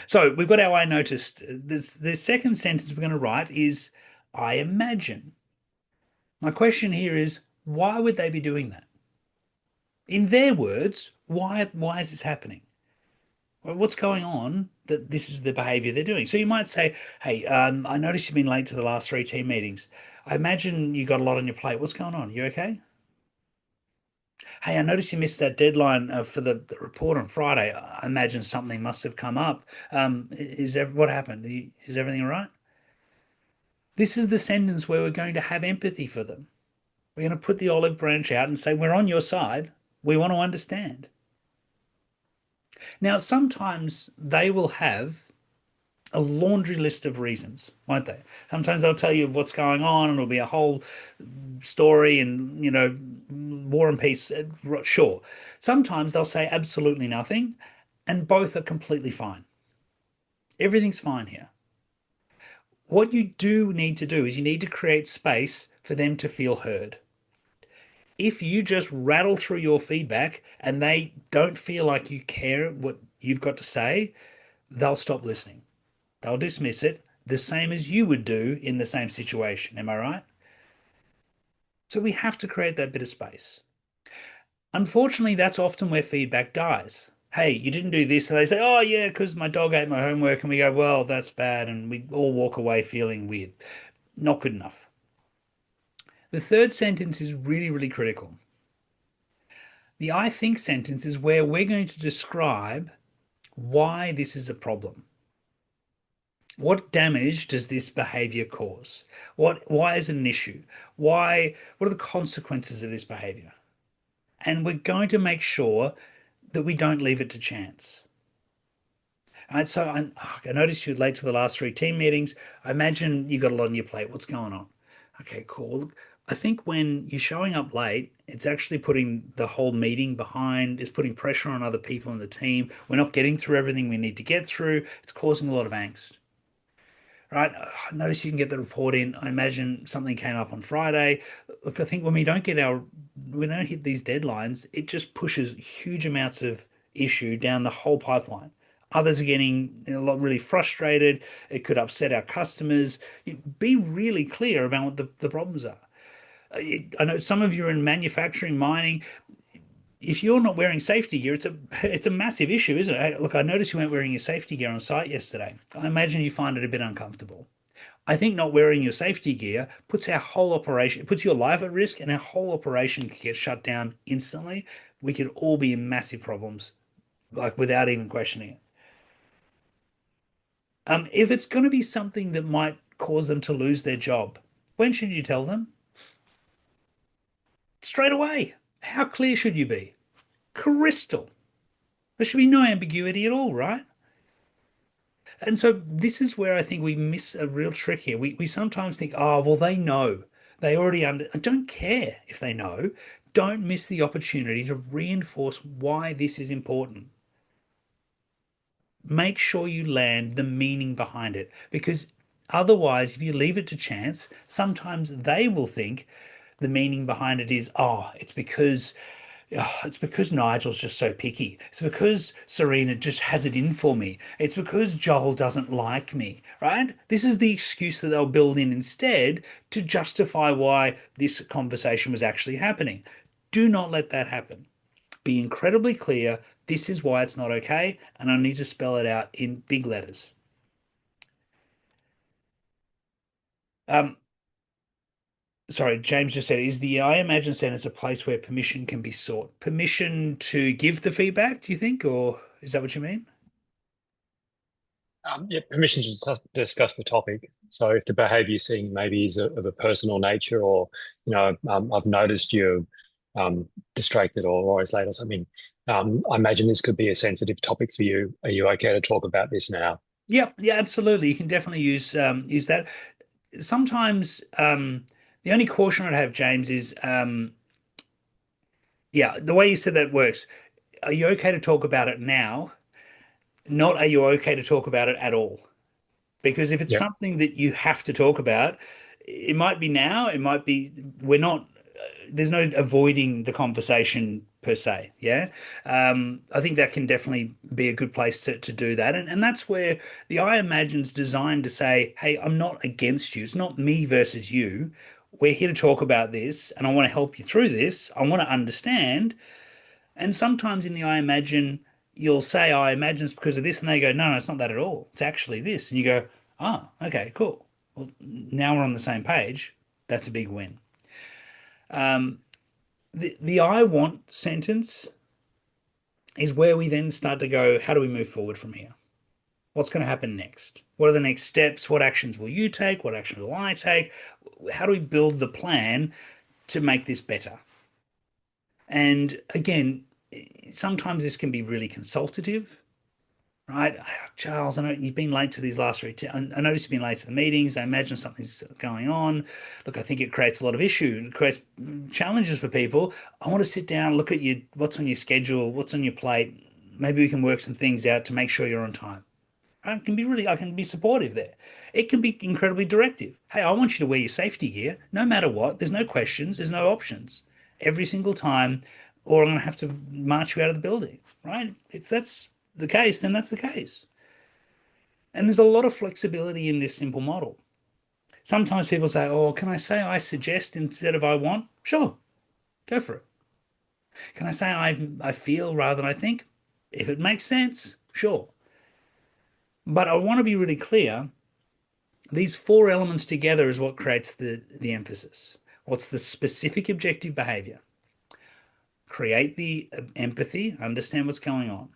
So we've got our I noticed. The second sentence we're going to write is I imagine. My question here is why would they be doing that? In their words, why is this happening? Well, what's going on that this is the behavior they're doing? So you might say, hey, I noticed you've been late to the last three team meetings. I imagine you got a lot on your plate. What's going on? You okay? Hey, I noticed you missed that deadline for the report on Friday. I imagine something must have come up. What happened? Is everything all right? This is the sentence where we're going to have empathy for them. We're going to put the olive branch out and say, we're on your side. We want to understand. Now, sometimes they will have a laundry list of reasons, won't they? Sometimes they'll tell you what's going on and it'll be a whole story and, war and peace. Sure. Sometimes they'll say absolutely nothing and both are completely fine. Everything's fine here. What you do need to do is you need to create space for them to feel heard. If you just rattle through your feedback and they don't feel like you care what you've got to say, they'll stop listening. They'll dismiss it the same as you would do in the same situation. Am I right? So we have to create that bit of space. Unfortunately, that's often where feedback dies. Hey, you didn't do this. And they say, oh, yeah, because my dog ate my homework. And we go, well, that's bad. And we all walk away feeling weird. Not good enough. The third sentence is really, really critical. The I think sentence is where we're going to describe why this is a problem. What damage does this behavior cause? Why is it an issue? What are the consequences of this behavior? And we're going to make sure that we don't leave it to chance. All right, so I noticed you were late to the last three team meetings. I imagine you got a lot on your plate. What's going on? Okay, cool. Look, I think when you're showing up late, it's actually putting the whole meeting behind, it's putting pressure on other people in the team. We're not getting through everything we need to get through. It's causing a lot of angst. Right? I notice you can get the report in. I imagine something came up on Friday. Look, I think when we don't hit these deadlines, it just pushes huge amounts of issue down the whole pipeline. Others are getting a lot really frustrated. It could upset our customers. Be really clear about what the problems are. I know some of you are in manufacturing, mining. If you're not wearing safety gear, it's a massive issue, isn't it? Hey, look, I noticed you weren't wearing your safety gear on site yesterday. I imagine you find it a bit uncomfortable. I think not wearing your safety gear puts our whole operation, puts your life at risk, and our whole operation could get shut down instantly. We could all be in massive problems, like without even questioning it. If it's going to be something that might cause them to lose their job, when should you tell them? Straight away. How clear should you be? Crystal. There should be no ambiguity at all, right? And so this is where I think we miss a real trick here. We sometimes think, oh, well, they know. They already under. I don't care if they know. Don't miss the opportunity to reinforce why this is important. Make sure you land the meaning behind it, because otherwise, if you leave it to chance, sometimes they will think the meaning behind it is, oh, it's because Nigel's just so picky. It's because Serena just has it in for me. It's because Joel doesn't like me, right? This is the excuse that they'll build in instead to justify why this conversation was actually happening. Do not let that happen. Be incredibly clear. This is why it's not okay, and I need to spell it out in big letters. Um, Sorry, James just said, is the I Imagine Centre a place where permission can be sought? Permission to give the feedback, do you think, or is that what you mean? Yeah, permission to discuss the topic. So if the behaviour you're seeing maybe is of a personal nature, or I've noticed you're distracted or always late or something, I imagine this could be a sensitive topic for you. Are you okay to talk about this now? Yeah, yeah, absolutely. You can definitely use that. Sometimes the only caution I'd have, James, is yeah, the way you said that works. Are you okay to talk about it now? Not are you okay to talk about it at all? Because if it's Yep. something that you have to talk about, it might be now, it might be we're not there's no avoiding the conversation per se. Yeah. I think that can definitely be a good place to do that. And that's where the I Imagine's designed to say, hey, I'm not against you. It's not me versus you. We're here to talk about this, and I want to help you through this. I want to understand. And sometimes in the I Imagine, you'll say, I imagine it's because of this, and they go, no, it's not that at all. It's actually this. And you go, oh, okay, cool. Well, now we're on the same page. That's a big win. The I want sentence is where we then start to go, how do we move forward from here? What's going to happen next? What are the next steps? What actions will you take? What actions will I take? How do we build the plan to make this better? And again, sometimes this can be really consultative, right? Charles, I know you've been late to these last three. I noticed you've been late to the meetings. I imagine something's going on. Look, I think it creates a lot of issue. It creates challenges for people. I want to sit down, look at you, what's on your schedule, what's on your plate. Maybe we can work some things out to make sure you're on time. I can be supportive there. It can be incredibly directive. Hey, I want you to wear your safety gear no matter what. There's no questions, there's no options. Every single time, or I'm going to have to march you out of the building, right? If that's the case, then that's the case. And there's a lot of flexibility in this simple model. Sometimes people say, oh, can I say I suggest instead of I want? Sure, go for it. Can I say I feel rather than I think? If it makes sense, sure. But I want to be really clear. These four elements together is what creates the emphasis. What's the specific objective behavior? Create the empathy, understand what's going on.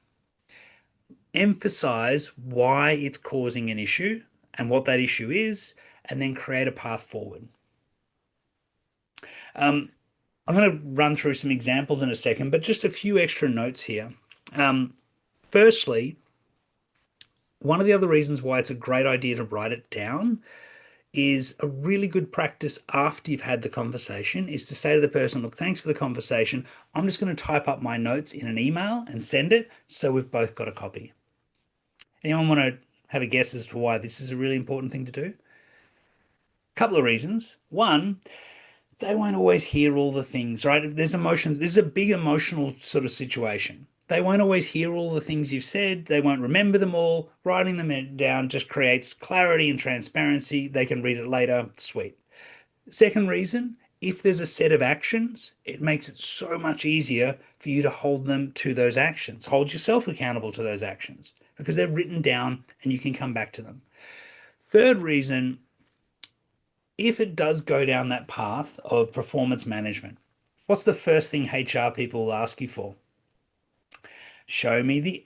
emphasize why it's causing an issue and what that issue is, and then create a path forward. I'm going to run through some examples in a second, but just a few extra notes here. Firstly, one of the other reasons why it's a great idea to write it down is a really good practice after you've had the conversation is to say to the person, look, thanks for the conversation. I'm just going to type up my notes in an email and send it so we've both got a copy. Anyone want to have a guess as to why this is a really important thing to do? A couple of reasons. One, they won't always hear all the things, right? There's emotions. This is a big emotional sort of situation. They won't always hear all the things you've said. They won't remember them all. Writing them down just creates clarity and transparency. They can read it later. Sweet. Second reason, if there's a set of actions, it makes it so much easier for you to hold them to those actions. Hold yourself accountable to those actions because they're written down and you can come back to them. Third reason, if it does go down that path of performance management, what's the first thing HR people will ask you for? Show me the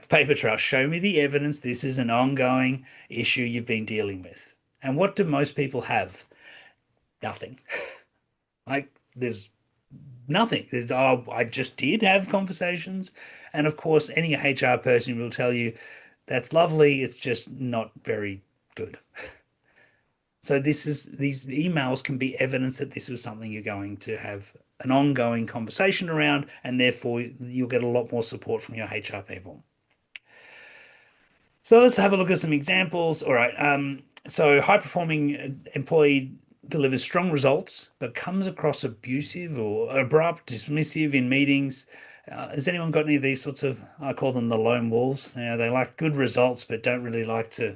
paper trail. Show me the evidence this is an ongoing issue you've been dealing with. And what do most people have? Nothing. Like there's nothing. There's, oh, I just did have conversations. And of course, any HR person will tell you that's lovely. It's just not very good. So these emails can be evidence that this is something you're going to have an ongoing conversation around, and therefore you'll get a lot more support from your HR people. So let's have a look at some examples. All right. So high performing employee delivers strong results, but comes across abusive or abrupt, dismissive in meetings. Has anyone got any of these sorts of, I call them the lone wolves. They like good results, but don't really like to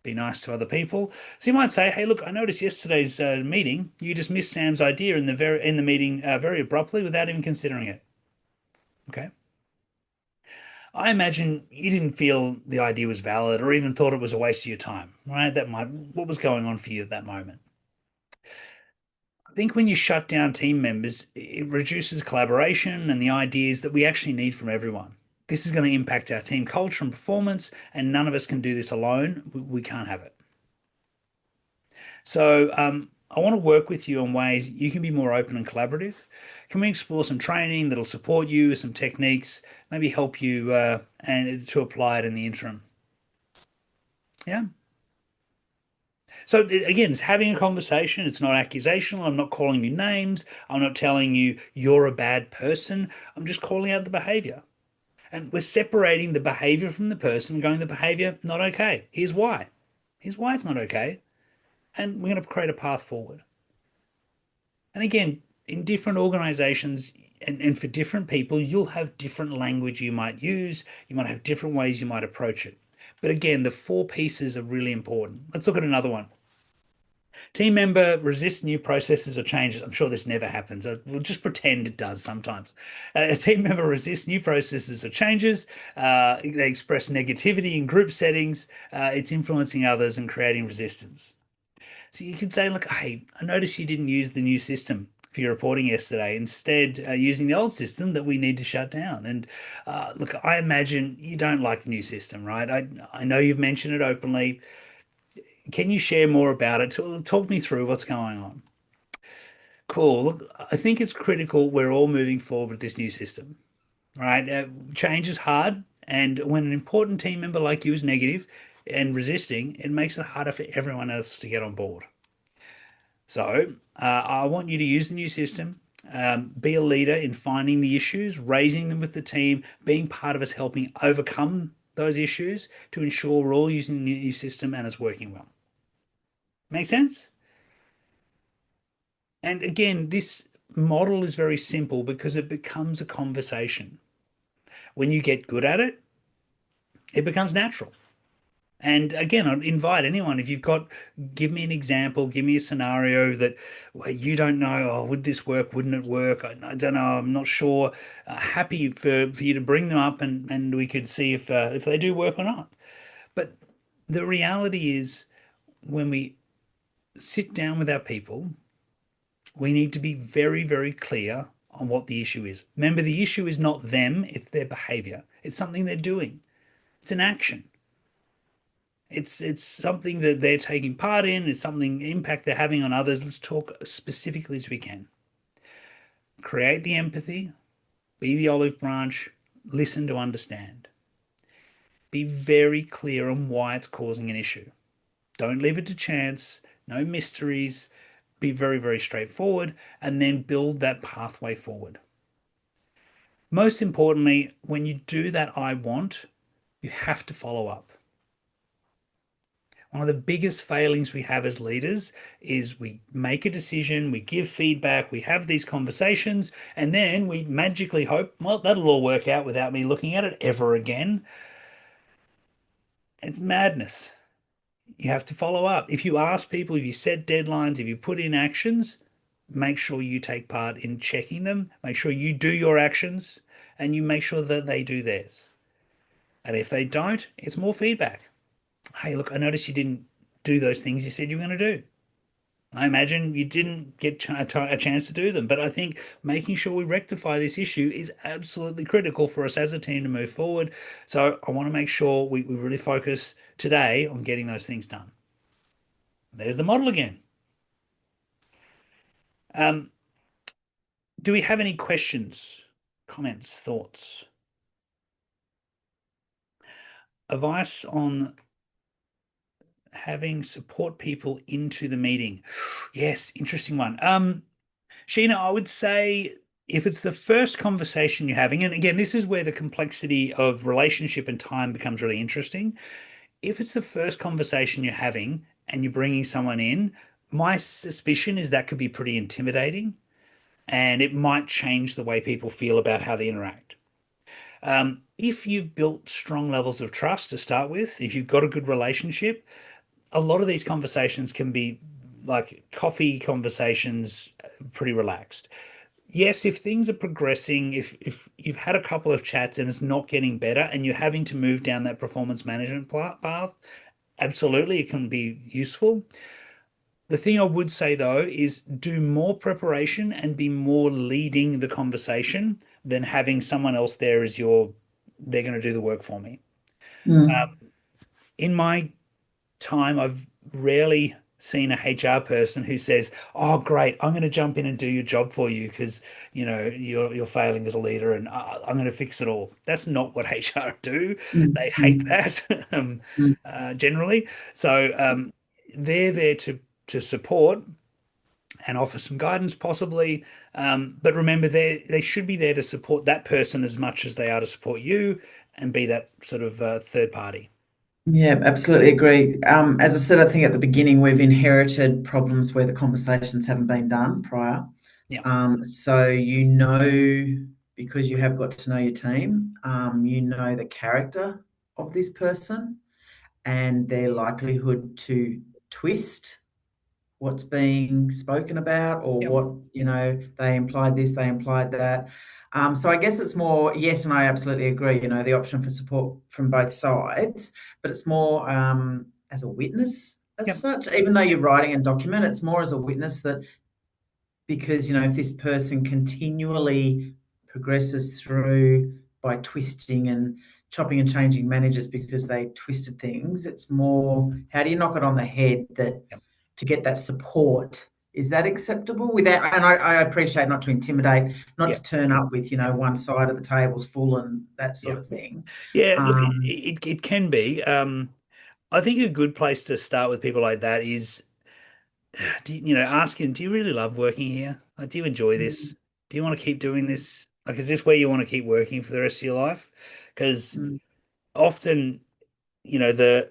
be nice to other people. So you might say, "Hey, look, I noticed yesterday's meeting. You dismissed Sam's idea in the meeting very abruptly without even considering it." Okay. I imagine you didn't feel the idea was valid or even thought it was a waste of your time, right? What was going on for you at that moment? I think when you shut down team members, it reduces collaboration and the ideas that we actually need from everyone. This is going to impact our team culture and performance, and none of us can do this alone. We can't have it. So I want to work with you on ways you can be more open and collaborative. Can we explore some training that'll support you, some techniques, maybe help you and to apply it in the interim? Yeah. So again, it's having a conversation. It's not accusational. I'm not calling you names. I'm not telling you you're a bad person. I'm just calling out the behavior. And we're separating the behavior from the person, going the behavior, not okay. Here's why. Here's why it's not okay. And we're going to create a path forward. And again, in different organizations and for different people, you'll have different language you might use. You might have different ways you might approach it. But again, the four pieces are really important. Let's look at another one. Team member resists new processes or changes. I'm sure this never happens. We'll just pretend it does sometimes. A team member resists new processes or changes. They express negativity in group settings. It's influencing others and creating resistance. So you can say, look, hey, I noticed you didn't use the new system for your reporting yesterday, instead using the old system that we need to shut down. And look, I imagine you don't like the new system, right? I know you've mentioned it openly. Can you share more about it? Talk me through what's going on. Cool. Look, I think it's critical we're all moving forward with this new system, right? Change is hard, and when an important team member like you is negative and resisting, it makes it harder for everyone else to get on board. So I want you to use the new system, be a leader in finding the issues, raising them with the team, being part of us helping overcome those issues to ensure we're all using the new system and it's working well. Make sense? And again, this model is very simple because it becomes a conversation. When you get good at it, it becomes natural. And again, I'd invite anyone, if you've got, give me an example, give me a scenario that where you don't know, oh, would this work? Wouldn't it work? I don't know. I'm not sure. Happy for you to bring them up and we could see if they do work or not. But the reality is when we sit down with our people, we need to be very, very clear on what the issue is. Remember, the issue is not them, it's their behavior. It's something they're doing. It's an action. It's something that they're taking part in. It's something impact they're having on others. Let's talk specifically as we can. Create the empathy, be the olive branch, listen to understand. Be very clear on why it's causing an issue. Don't leave it to chance, no mysteries. Be very, very straightforward and then build that pathway forward. Most importantly, when you do that, I want, you have to follow up. One of the biggest failings we have as leaders is we make a decision, we give feedback, we have these conversations, and then we magically hope, well, that'll all work out without me looking at it ever again. It's madness. You have to follow up. If you ask people, if you set deadlines, if you put in actions, make sure you take part in checking them, make sure you do your actions, and you make sure that they do theirs. And if they don't, it's more feedback. Hey, look, I noticed you didn't do those things you said you were going to do. I imagine you didn't get a chance to do them, but I think making sure we rectify this issue is absolutely critical for us as a team to move forward. So I want to make sure we really focus today on getting those things done. There's the model again. Um, do we have any questions, comments, thoughts? Advice on having support people into the meeting. Yes, interesting one. Sheena, I would say if it's the first conversation you're having, and again, this is where the complexity of relationship and time becomes really interesting. If it's the first conversation you're having and you're bringing someone in, my suspicion is that could be pretty intimidating and it might change the way people feel about how they interact. If you've built strong levels of trust to start with, if you've got a good relationship, a lot of these conversations can be like coffee conversations, pretty relaxed. Yes, if things are progressing, if you've had a couple of chats and it's not getting better and you're having to move down that performance management path, absolutely it can be useful. The thing I would say though is do more preparation and be more leading the conversation than having someone else there as they're going to do the work for me. Mm, In my time, I've rarely seen a HR person who says, "Oh, great, I'm going to jump in and do your job for you because you're failing as a leader, and I'm going to fix it all." That's not what HR do. mm, They hate mm, that mm, generally. So they're there to support and offer some guidance, possibly. But remember, they should be there to support that person as much as they are to support you, and be that sort of third party. yeah, absolutely agree. As I said, I think at the beginning we've inherited problems where the conversations haven't been done prior. Yeah. So because you have got to know your team, you know the character of this person and their likelihood to twist what's being spoken about or Yep. what, they implied this, they implied that. So I guess it's more, yes, and I absolutely agree, the option for support from both sides, but it's more as a witness as Yep. such, even though you're writing a document, it's more as a witness that because, if this person continually progresses through by twisting and chopping and changing managers because they twisted things, it's more how do you knock it on the head that Yep. to get that support, is that acceptable without, and I appreciate not to intimidate, not to Yep. turn up with, Yep. one side of the table's full and that sort Yep. of thing. Yeah, look, Um, it can be. I think a good place to start with people like that is, asking, do you really love working here? Like, do you enjoy mm, this? Do you want to keep doing mm, this? Like, is this where you want to keep working for the rest of your life? Because mm, often, the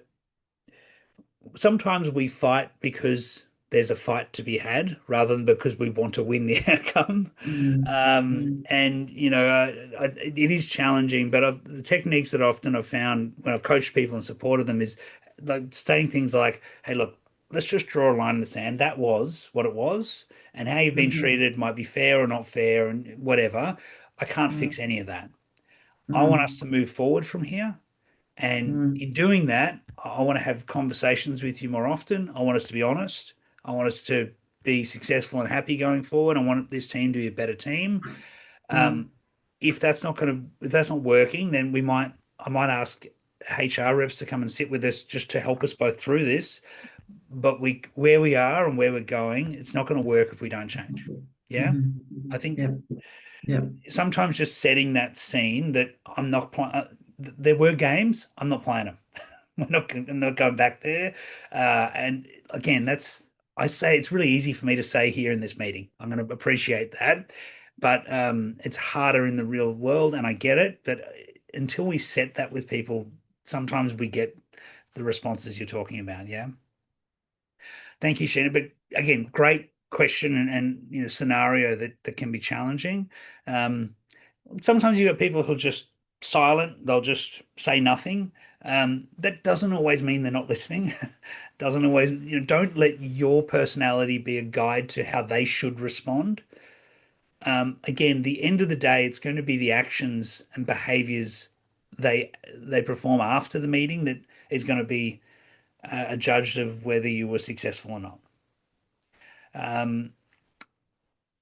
sometimes we fight because there's a fight to be had rather than because we want to win the outcome. mm, mm, And it is challenging, but the techniques that often I've found when I've coached people and supported them is like saying things like, "Hey, look, let's just draw a line in the sand. That was what it was, and how you've been mhm, treated might be fair or not fair, and whatever. I can't mm, fix any of that. I want us mm, to move forward from here." And mm, in doing that, I want to have conversations with you more often. I want us to be honest. I want us to be successful and happy going forward. I want this team to be a better team. mm, If that's not working, then I might ask HR reps to come and sit with us just to help us both through this. But where we are and where we're going, it's not going to work if we don't change. Yeah. I think Yeah. Yeah. sometimes just setting that scene that I'm not playing. There were games, I'm not playing them. I'm not going back there. And again, I say it's really easy for me to say here in this meeting. I'm going to appreciate that, but it's harder in the real world, and I get it. But until we set that with people, sometimes we get the responses you're talking about. Yeah. Thank you, Sheena. But again, great question and scenario that can be challenging. Um, Sometimes you got people who are just silent, they'll just say nothing. That doesn't always mean they're not listening. Doesn't always, don't let your personality be a guide to how they should respond. Again, the end of the day, it's going to be the actions and behaviors they perform after the meeting that is going to be a judge of whether you were successful or not.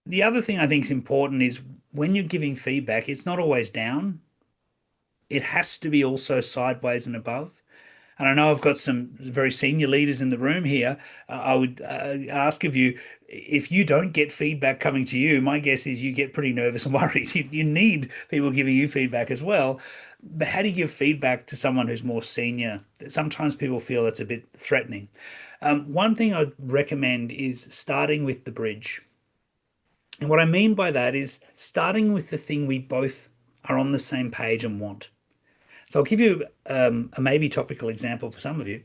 The other thing I think is important is when you're giving feedback, it's not always down. It has to be also sideways and above. And I know I've got some very senior leaders in the room here. I would ask of you, if you don't get feedback coming to you, my guess is you get pretty nervous and worried. You need people giving you feedback as well. But how do you give feedback to someone who's more senior? Sometimes people feel it's a bit threatening. One thing I'd recommend is starting with the bridge. And what I mean by that is starting with the thing we both are on the same page and want. So I'll give you a maybe topical example for some of you.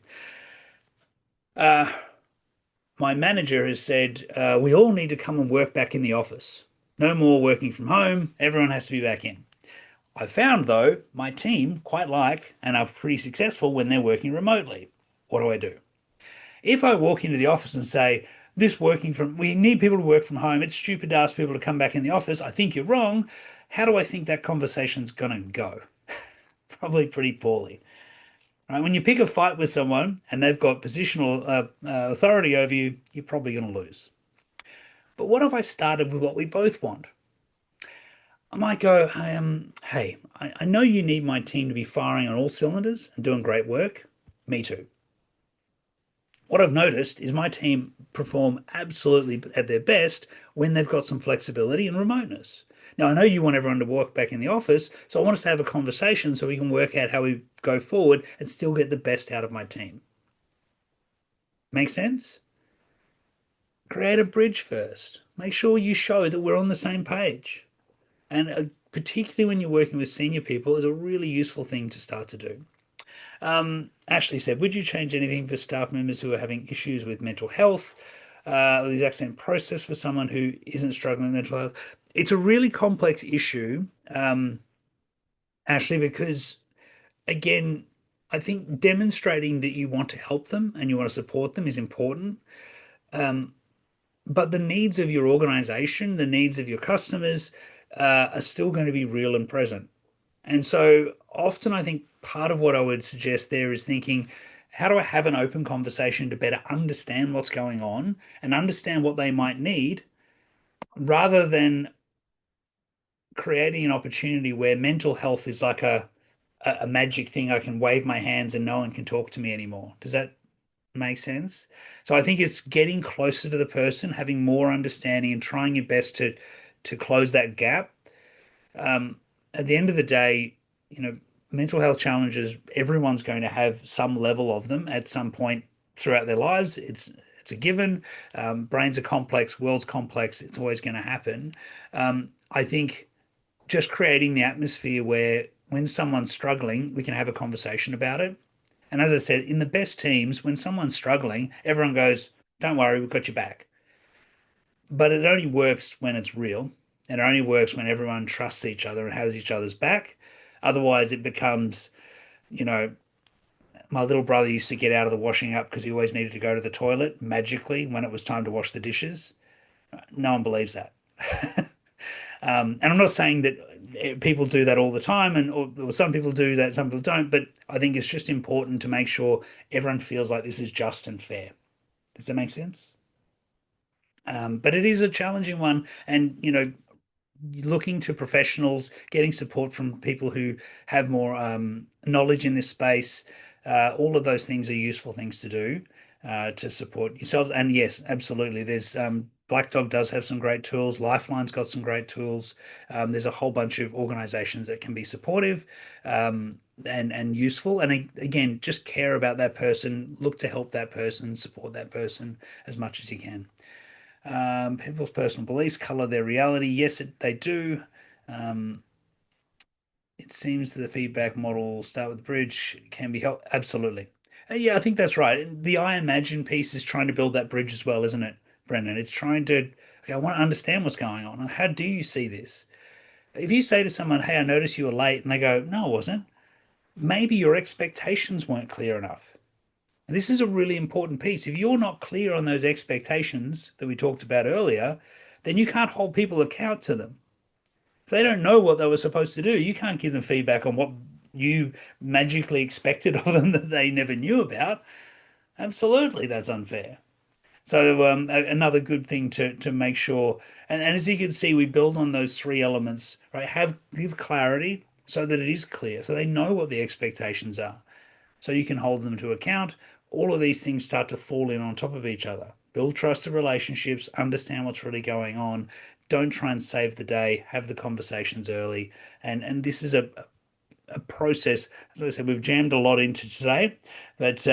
My manager has said we all need to come and work back in the office. No more working from home. Everyone has to be back in. I found, though, my team quite like and are pretty successful when they're working remotely. What do I do? If I walk into the office and say, we need people to work from home, it's stupid to ask people to come back in the office, I think you're wrong, how do I think that conversation's going to go? Probably pretty poorly. Right? When you pick a fight with someone and they've got positional authority over you, you're probably going to lose. But what if I started with what we both want? I might go, hey, I know you need my team to be firing on all cylinders and doing great work. Me too. What I've noticed is my team perform absolutely at their best when they've got some flexibility and remoteness. Now, I know you want everyone to work back in the office, so I want us to have a conversation so we can work out how we go forward and still get the best out of my team. Make sense? Create a bridge first. Make sure you show that we're on the same page. And particularly when you're working with senior people, is a really useful thing to start to do. Ashley said, would you change anything for staff members who are having issues with mental health? The exact same process for someone who isn't struggling with mental health. It's a really complex issue, Ashley, because again, I think demonstrating that you want to help them and you want to support them is important. But the needs of your organization, the needs of your customers, are still going to be real and present. And so often I think part of what I would suggest there is thinking, how do I have an open conversation to better understand what's going on and understand what they might need rather than creating an opportunity where mental health is like a magic thing I can wave my hands and no one can talk to me anymore. Does that make sense? So I think it's getting closer to the person, having more understanding and trying your best to close that gap. At the end of the day, mental health challenges, everyone's going to have some level of them at some point throughout their lives. It's a given. Brains are complex, world's complex. It's always going to happen. I think just creating the atmosphere where when someone's struggling, we can have a conversation about it. And as I said, in the best teams, when someone's struggling, everyone goes, don't worry, we've got your back. But it only works when it's real. And it only works when everyone trusts each other and has each other's back. Otherwise, it becomes, you know, my little brother used to get out of the washing up because he always needed to go to the toilet magically when it was time to wash the dishes. No one believes that. And I'm not saying that people do that all the time, or some people do that, some people don't. But I think it's just important to make sure everyone feels like this is just and fair. Does that make sense? But it is a challenging one, and looking to professionals, getting support from people who have more knowledge in this space. All of those things are useful things to do to support yourselves. And yes, absolutely. There's Black Dog does have some great tools. Lifeline's got some great tools. There's a whole bunch of organizations that can be supportive and useful. And again, just care about that person, look to help that person, support that person as much as you can. People's personal beliefs color their reality. Yes, they do. Um, it seems that the feedback model start with the bridge can be helped. Absolutely. Yeah, I think that's right. The I imagine piece is trying to build that bridge as well, isn't it, Brendan? It's trying to, okay, I want to understand what's going on. How do you see this? If you say to someone, hey, I noticed you were late, and they go, no, I wasn't, maybe your expectations weren't clear enough. And this is a really important piece. If you're not clear on those expectations that we talked about earlier, then you can't hold people account to them. If they don't know what they were supposed to do, you can't give them feedback on what you magically expected of them that they never knew about. Absolutely, that's unfair. So another good thing to make sure, and as you can see, we build on those three elements, right? Give clarity so that it is clear, so they know what the expectations are, so you can hold them to account. All of these things start to fall in on top of each other. Build trusted relationships, understand what's really going on. Don't try and save the day, have the conversations early. And this is a process. As I said, we've jammed a lot into today, but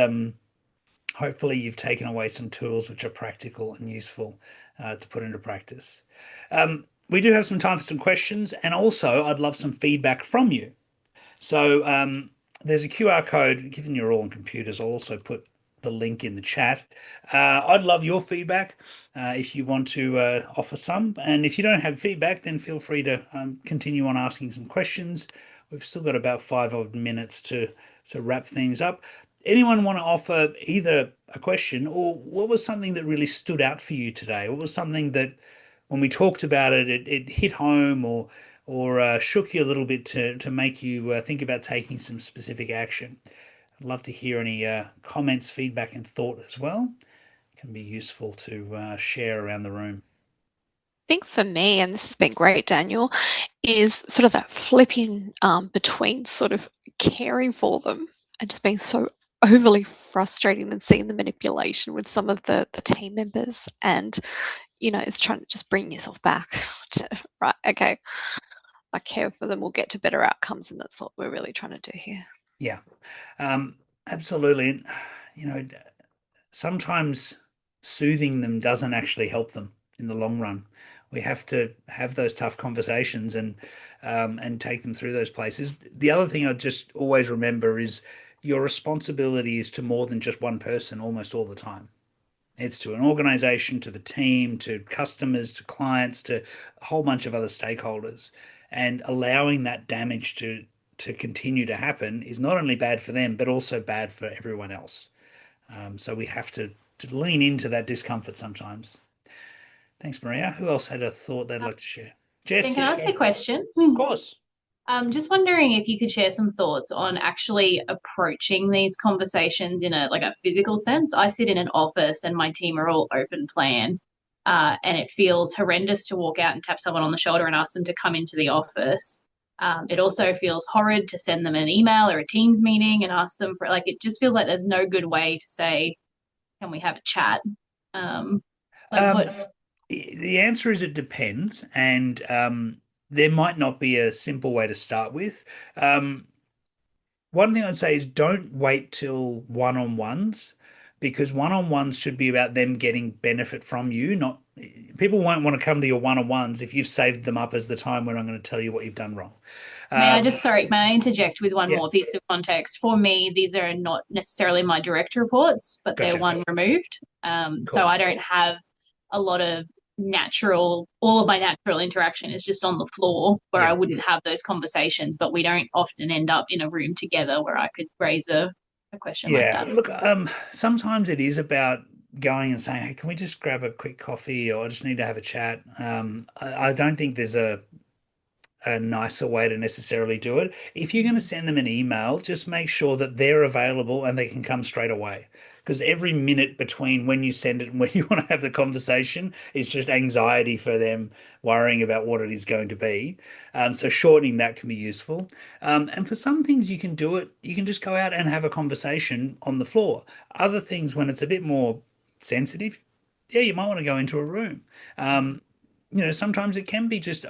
hopefully you've taken away some tools which are practical and useful to put into practice. We do have some time for some questions, and also I'd love some feedback from you. So there's a QR code. Given you're all on computers, I'll also put the link in the chat. I'd love your feedback if you want to offer some. And if you don't have feedback, then feel free to continue on asking some questions. We've still got about 5 odd minutes to wrap things up. Anyone want to offer either a question, or what was something that really stood out for you today? What was something that when we talked about it, it hit home, or shook you a little bit to make you think about taking some specific action? I'd love to hear any comments, feedback, and thought as well. It can be useful to share around the room. I think for me, and this has been great, Daniel, is sort of that flipping between sort of caring for them and just being so overly frustrating and seeing the manipulation with some of the team members, and it's trying to just bring yourself back to, right, okay, I care for them, we'll get to better outcomes, and that's what we're really trying to do here. Yeah, absolutely. Sometimes soothing them doesn't actually help them in the long run. We have to have those tough conversations and take them through those places. The other thing I just always remember is your responsibility is to more than just one person almost all the time. It's to an organization, to the team, to customers, to clients, to a whole bunch of other stakeholders. And allowing that damage to continue to happen is not only bad for them, but also bad for everyone else. So we have to lean into that discomfort sometimes. Thanks, Maria. Who else had a thought they'd like to share? Jess, Can I ask a question? Of course. Just wondering if you could share some thoughts on actually approaching these conversations in a physical sense. I sit in an office and my team are all open plan, and it feels horrendous to walk out and tap someone on the shoulder and ask them to come into the office. It also feels horrid to send them an email or a Teams meeting and ask them for, it just feels like there's no good way to say, can we have a chat? The answer is it depends, and there might not be a simple way to start with. One thing I'd say is don't wait till one-on-ones, because one-on-ones should be about them getting benefit from you. Not people won't want to come to your one-on-ones if you've saved them up as the time when I'm going to tell you what you've done wrong. May I interject with one more piece of context? For me, these are not necessarily my direct reports, but they're one removed. Cool. So I don't have a lot of all of my natural interaction is just on the floor where I wouldn't have those conversations, but we don't often end up in a room together where I could raise a question like that. Look, sometimes it is about going and saying, hey, can we just grab a quick coffee, or I just need to have a chat. I don't think there's a nicer way to necessarily do it. If you're going to send them an email, just make sure that they're available and they can come straight away. because every minute between when you send it and when you want to have the conversation is just anxiety for them, worrying about what it is going to be. So shortening that can be useful. And for some things, you can do it. You can just go out and have a conversation on the floor. Other things, when it's a bit more sensitive, yeah, you might want to go into a room. Sometimes it can be just,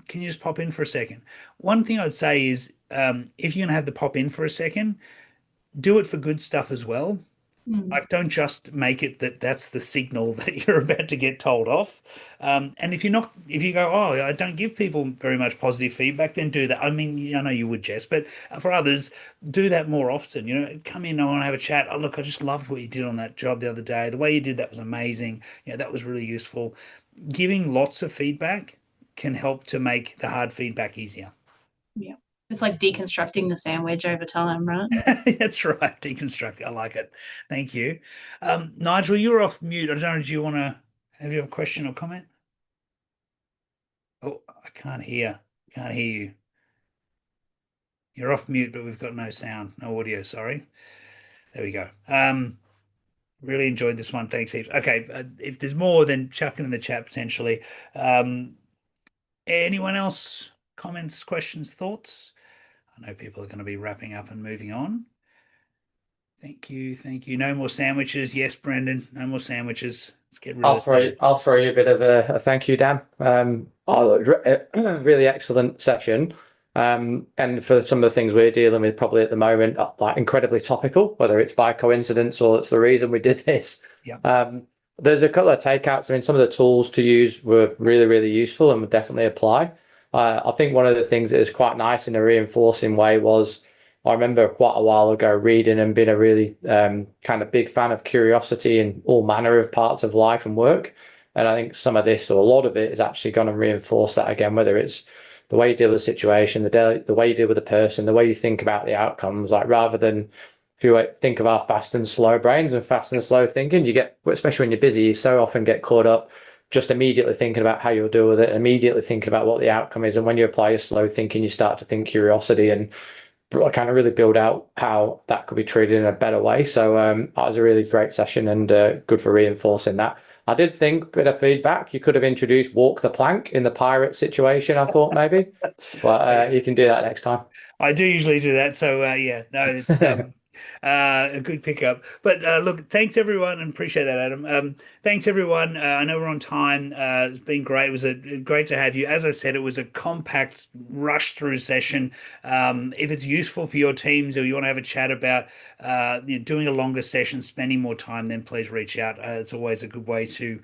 can you just pop in for a second? One thing I'd say is, if you're going to have the pop in for a second, do it for good stuff as well. Mm. Like, don't just make it that that's the signal that you're about to get told off. And if you go, oh, I don't give people very much positive feedback, then do that. I mean, I know you would, Jess, but for others, do that more often. Come in, I want to have a chat. Oh, look, I just loved what you did on that job the other day. The way you did that was amazing. That was really useful. Giving lots of feedback can help to make the hard feedback easier. Yeah. It's like deconstructing the sandwich over time, right? That's right. Deconstruct. I like it. Thank you. Nigel, you're off mute. I don't know. Do you want to have you have a question or comment? Oh, I can't hear. Can't hear you. You're off mute, but we've got no sound, no audio. Sorry. There we go. Really enjoyed this one. Thanks, heaps. Okay. If there's more, then chuck it in the chat potentially. Anyone else? Comments, questions, thoughts? I know people are going to be wrapping up and moving on. Thank you. Thank you. No more sandwiches. Yes, Brendan. No more sandwiches. Let's get rid of the I'll throw you a bit of a thank you, Dan. Really excellent session. And for some of the things we're dealing with probably at the moment, like incredibly topical, whether it's by coincidence or it's the reason we did this. Yeah. There's a couple of takeouts. I mean, some of the tools to use were really, really useful and would definitely apply. I think one of the things that is quite nice in a reinforcing way was I remember quite a while ago reading and being a really kind of big fan of curiosity in all manner of parts of life and work. And I think some of this, or a lot of it, is actually going to reinforce that again, whether it's the way you deal with the situation, the way you deal with the person, the way you think about the outcomes, like rather than if you think of our fast and slow brains and fast and slow thinking, you get, especially when you're busy, you so often get caught up just immediately thinking about how you'll deal with it, immediately thinking about what the outcome is. And when you apply your slow thinking, you start to think curiosity and kind of really build out how that could be treated in a better way. So that was a really great session and good for reinforcing that. I did think, bit of feedback, you could have introduced walk the plank in the pirate situation, I thought maybe, but you can do that next time. I do usually do that. So yeah, no, it's a good pickup. But look, thanks everyone, and appreciate that, Adam. Thanks everyone. I know we're on time. It's been great. It was great to have you. As I said, it was a compact rush through session. If it's useful for your teams or you want to have a chat about doing a longer session, spending more time, then please reach out. It's always a good way to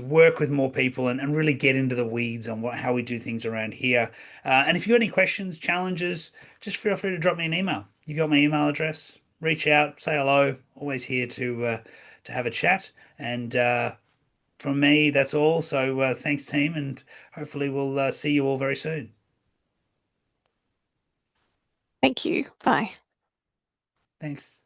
work with more people and really get into the weeds on how we do things around here. And if you've got any questions, challenges, just feel free to drop me an email. You got my email address. Reach out, say hello. Always here to have a chat. And from me, that's all. So thanks, team, and hopefully we'll see you all very soon. Thank you. Bye. Thanks.